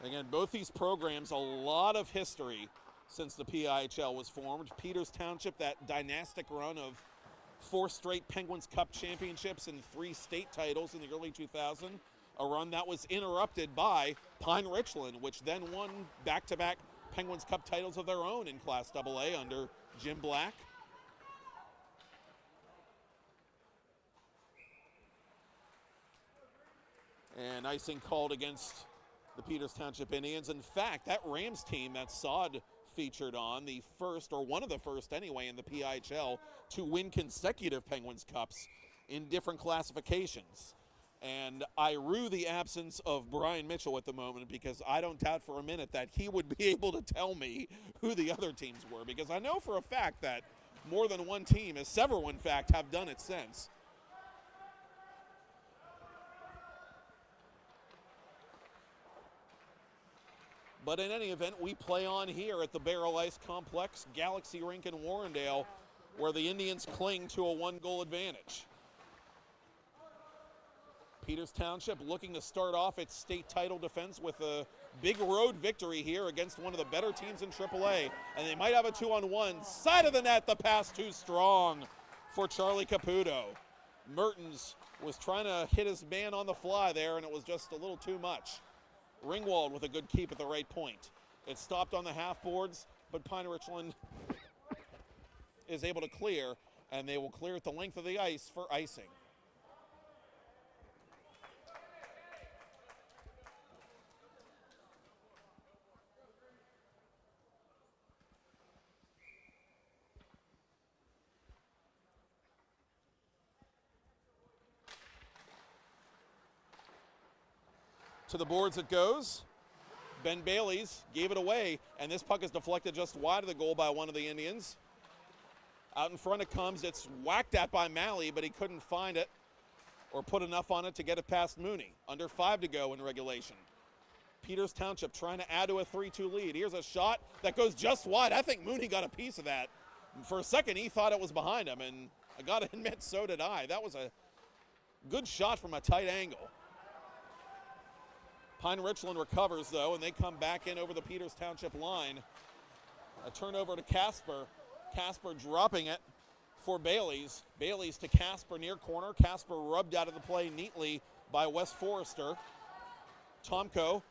Again, both these programs, a lot of history since the PIHL was formed. Peters Township, that dynastic run of 4 straight Penguins Cup championships and 3 state titles in the early 2000s, a run that was interrupted by Pine Richland, which then won back-to-back Penguins Cup titles of their own in Class AA under Jim Black. And icing called against the Peters Township Indians. In fact, that Rams team that Saad featured on, the first, or one of the first anyway, in the PIHL to win consecutive Penguins Cups in different classifications. And I rue the absence of Brian Mitchell at the moment, because I don't doubt for a minute that he would be able to tell me who the other teams were, because I know for a fact that more than one team, as several in fact, have done it since. But in any event, we play on here at the Baierl Ice Complex, Galaxy Rink in Warrendale, where the Indians cling to a 1-goal advantage. Peters Township looking to start off its state title defense with a big road victory here against one of the better teams in AAA. And they might have a 2-on-1. Side of the net, the pass too strong for Charlie Caputo. Mertens was trying to hit his man on the fly there, and it was just a little too much. Ringwald with a good keep at the right point. It stopped on the half boards, but Pine Richland is able to clear, and they will clear at the length of the ice for icing. To the boards it goes. Ben Bailey's gave it away, and this puck is deflected just wide of the goal by one of the Indians. Out in front it comes. It's whacked at by Malley, but he couldn't find it or put enough on it to get it past Mooney. Under 5 to go in regulation. Peters Township trying to add to a 3-2 lead. Here's a shot that goes just wide. I think Mooney got a piece of that. For a second, he thought it was behind him, and I got to admit, so did I. That was a good shot from a tight angle. Pine Richland recovers, though, and they come back in over the Peters Township line. A turnover to Casper. Casper dropping it for Bailey's. Bailey's to Casper near corner. Casper rubbed out of the play neatly by Wes Forrester. Tomko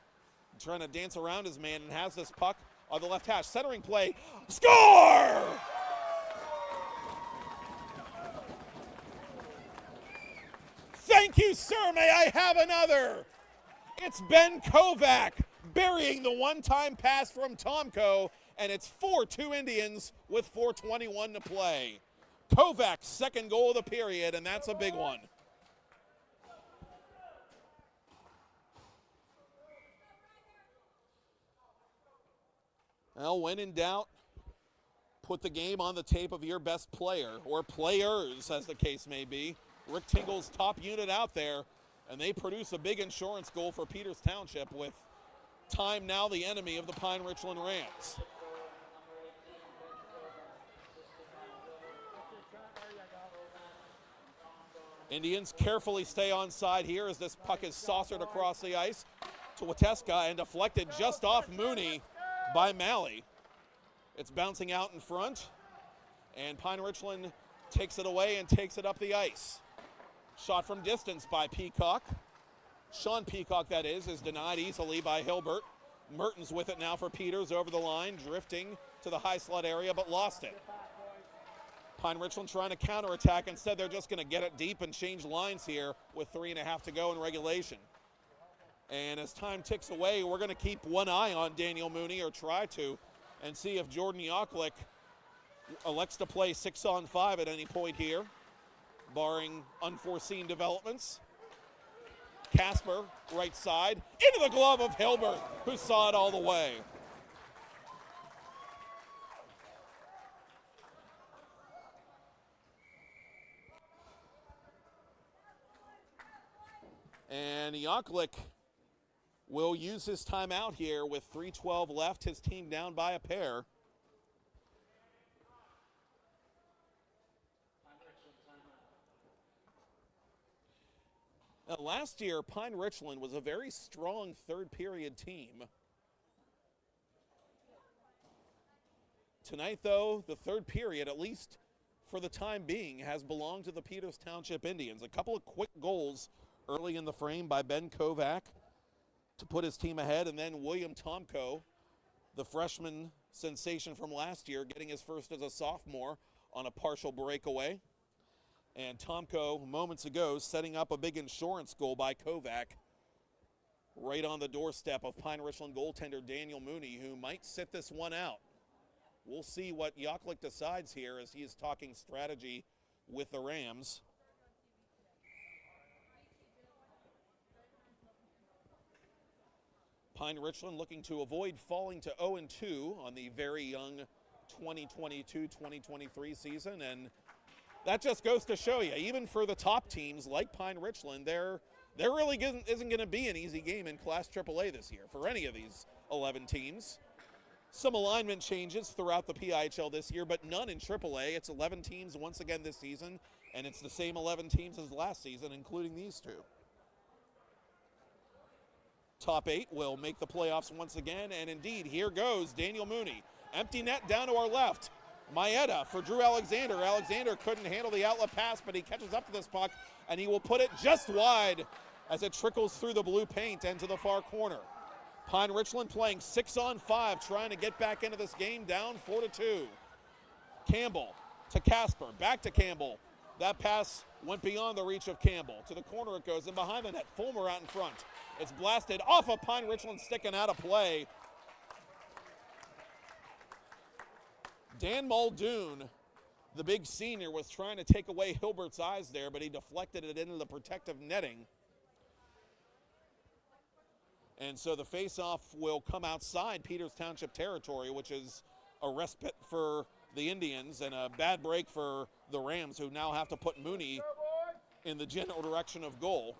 trying to dance around his man and has this puck on the left hash. Centering play. Score! Thank you, sir. May I have another? It's Ben Kovac burying the one-time pass from Tomko, and it's 4-2 Indians with 4:21 to play. Kovac's second goal of the period, and that's a big one. Well, when in doubt, put the game on the tape of your best player, or players, as the case may be. Rick Tingle's top unit out there, and they produce a big insurance goal for Peters Township, with time now the enemy of the Pine Richland Rams. Indians carefully stay on side here as this puck is saucered across the ice to Wateska and deflected just off Mooney by Malley. It's bouncing out in front, and Pine Richland takes it away and takes it up the ice. Shot from distance by Peacock. Sean Peacock, that is denied easily by Hilbert. Mertens with it now for Peters over the line, drifting to the high slot area, but lost it. Pine Richland trying to counterattack. Instead, they're just going to get it deep and change lines here with 3.5 to go in regulation. And as time ticks away, we're going to keep one eye on Daniel Mooney, or try to, and see if Jordan Yoklik elects to play 6-on-5 at any point here, barring unforeseen developments. Casper, right side, into the glove of Hilbert, who saw it all the way. And Yaklik will use his timeout here with 3:12 left, his team down by a pair. Now, last year, Pine Richland was a very strong third period team. Tonight, though, the third period, at least for the time being, has belonged to the Peters Township Indians. A couple of quick goals early in the frame by Ben Kovac to put his team ahead, and then William Tomko, the freshman sensation from last year, getting his first as a sophomore on a partial breakaway. And Tomko, moments ago, setting up a big insurance goal by Kovac right on the doorstep of Pine Richland goaltender Daniel Mooney, who might sit this one out. We'll see what Yaklik decides here as he is talking strategy with the Rams. Pine Richland looking to avoid falling to 0-2 on the very young 2022-2023 season, and that just goes to show you, even for the top teams like Pine Richland, there really isn't going to be an easy game in Class AAA this year for any of these 11 teams. Some alignment changes throughout the PIHL this year, but none in AAA. It's 11 teams once again this season, and it's the same 11 teams as last season, including these two. Top 8 will make the playoffs once again, and indeed, here goes Daniel Mooney. Empty net down to our left. Maeda for Drew Alexander. Alexander couldn't handle the outlet pass, but he catches up to this puck, and he will put it just wide as it trickles through the blue paint and to the far corner. Pine Richland playing 6-on-5, trying to get back into this game, down 4-2. Campbell to Casper, back to Campbell. That pass went beyond the reach of Campbell. To the corner it goes, and behind the net, Fulmer out in front. It's blasted off of Pine Richland stick and out of play. Dan Muldoon, the big senior, was trying to take away Hilbert's eyes there, but he deflected it into the protective netting. And so the face-off will come outside Peters Township territory, which is a respite for the Indians and a bad break for the Rams, who now have to put Mooney in the general direction of goal.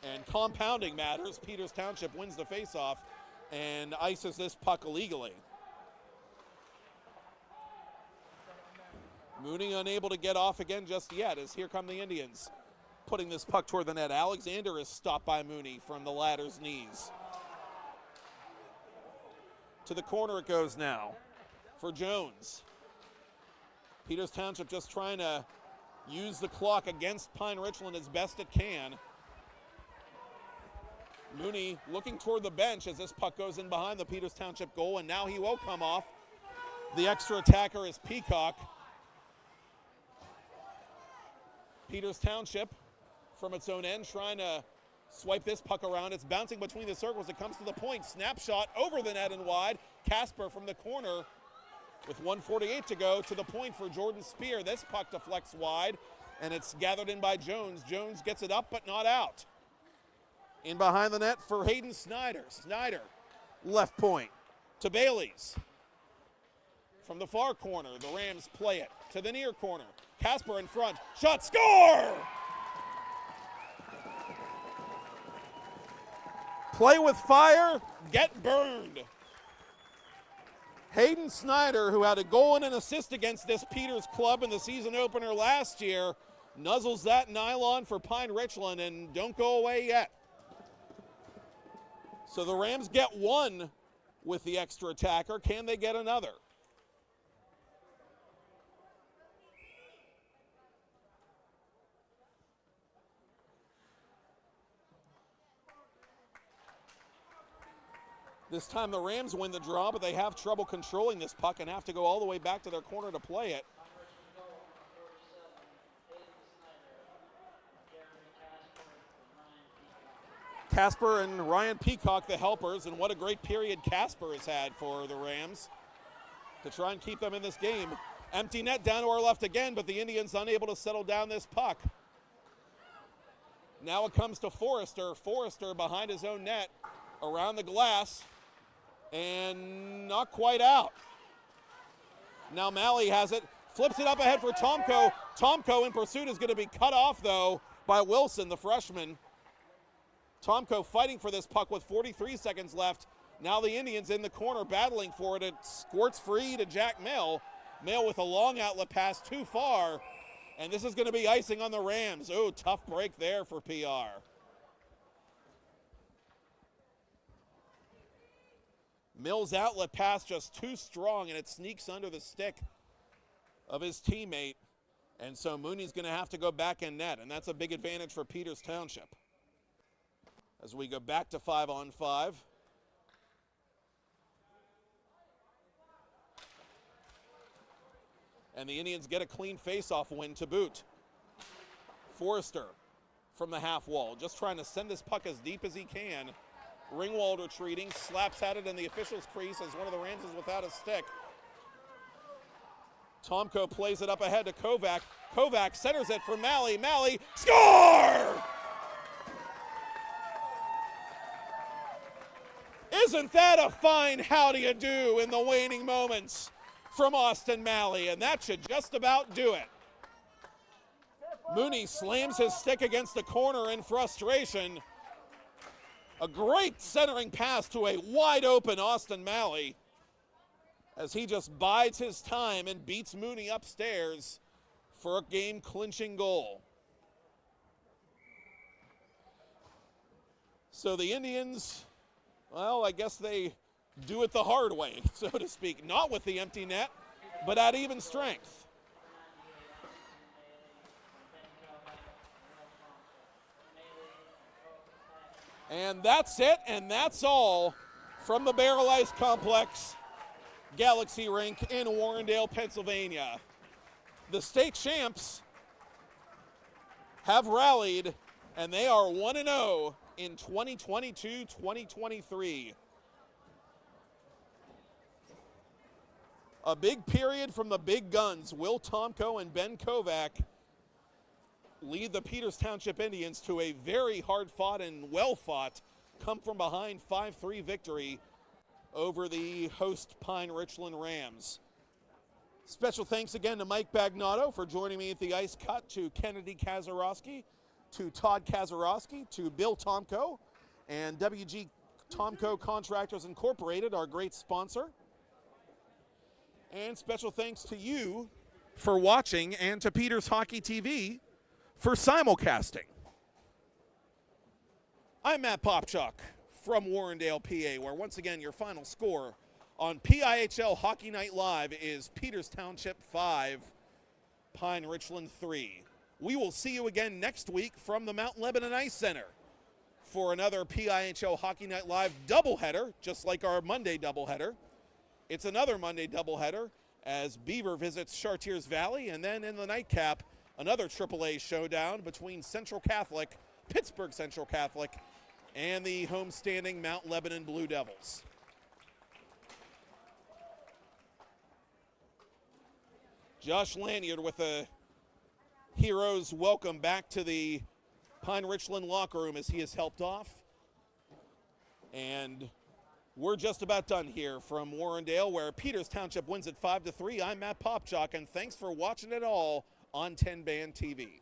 And compounding matters, Peters Township wins the face-off and ices this puck illegally. Mooney unable to get off again just yet, as here come the Indians, putting this puck toward the net. Alexander is stopped by Mooney from the ladder's knees. To the corner it goes now for Jones. Peters Township just trying to use the clock against Pine Richland as best it can. Mooney looking toward the bench as this puck goes in behind the Peters Township goal, and now he will come off. The extra attacker is Peacock. Peters Township from its own end trying to swipe this puck around. It's bouncing between the circles. It comes to the point. Snapshot over the net and wide. Casper from the corner with 1:48 to go to the point for Jordan Spear. This puck deflects wide, and it's gathered in by Jones. Jones gets it up but not out. In behind the net for Hayden Snyder. Snyder, left point to Bailey's. From the far corner, the Rams play it to the near corner. Casper in front. Shot, score! Play with fire, get burned. Hayden Snyder, who had a goal and an assist against this Peters club in the season opener last year, nuzzles that nylon for Pine Richland, and don't go away yet. So the Rams get one with the extra attacker. Can they get another? This time the Rams win the draw, but they have trouble controlling this puck and have to go all the way back to their corner to play it. Casper and Ryan Peacock, the helpers, and what a great period Casper has had for the Rams to try and keep them in this game. Empty net down to our left again, but the Indians unable to settle down this puck. Now it comes to Forrester. Forrester behind his own net, around the glass, and not quite out. Now Malley has it, flips it up ahead for Tomko. Tomko in pursuit is going to be cut off, though, by Wilson, the freshman. Tomko fighting for this puck with 43 seconds left. Now the Indians in the corner battling for it. It squirts free to Jack Mill. Mill with a long outlet pass too far. And this is going to be icing on the Rams. Oh, tough break there for PR. Mill's outlet pass just too strong, and it sneaks under the stick of his teammate. And so Mooney's going to have to go back in net, and that's a big advantage for Peters Township. As we go back to 5-on-5. And the Indians get a clean face-off win to boot. Forrester from the half wall, just trying to send this puck as deep as he can. Ringwald retreating, slaps at it in the official's crease as one of the Rams is without a stick. Tomko plays it up ahead to Kovac. Kovac centers it for Malley. Malley, score! Isn't that a fine how do you do in the waning moments from Austin Malley? And that should just about do it. Mooney slams his stick against the corner in frustration. A great centering pass to a wide open Austin Malley as he just bides his time and beats Mooney upstairs for a game-clinching goal. So the Indians, well, I guess they do it the hard way, so to speak. Not with the empty net, but at even strength. And that's it, and that's all from the Baierl Ice Complex Galaxy Rink in Warrendale, Pennsylvania. The state champs have rallied, and they are 1-0 in 2022-2023. A big period from the big guns. Will Tomko and Ben Kovac lead the Peters Township Indians to a very hard-fought and well-fought come-from-behind 5-3 victory over the host Pine Richland Rams. Special thanks again to Mike Bagnato for joining me at the ice cut, to Kennedy Kazarowski, to Todd Kazarowski, to Bill Tomko, and WG Tomko Contractors Incorporated, our great sponsor. And special thanks to you for watching, and to Peters Hockey TV for simulcasting. I'm Matt Popchock from Warrendale, PA, where once again your final score on PIHL Hockey Night Live is Peters Township 5, Pine Richland 3. We will see you again next week from the Mount Lebanon Ice Center for another PIHL Hockey Night Live doubleheader, just like our Monday doubleheader. It's another Monday doubleheader as Beaver visits Chartiers Valley, and then in the nightcap, another AAA showdown between Central Catholic, Pittsburgh Central Catholic, and the homestanding Mount Lebanon Blue Devils. Josh Lanyard with a hero's welcome back to the Pine Richland locker room as he is helped off. And we're just about done here from Warrendale, where Peters Township wins it 5-3. I'm Matt Popchock, and thanks for watching it all on 10 Band TV.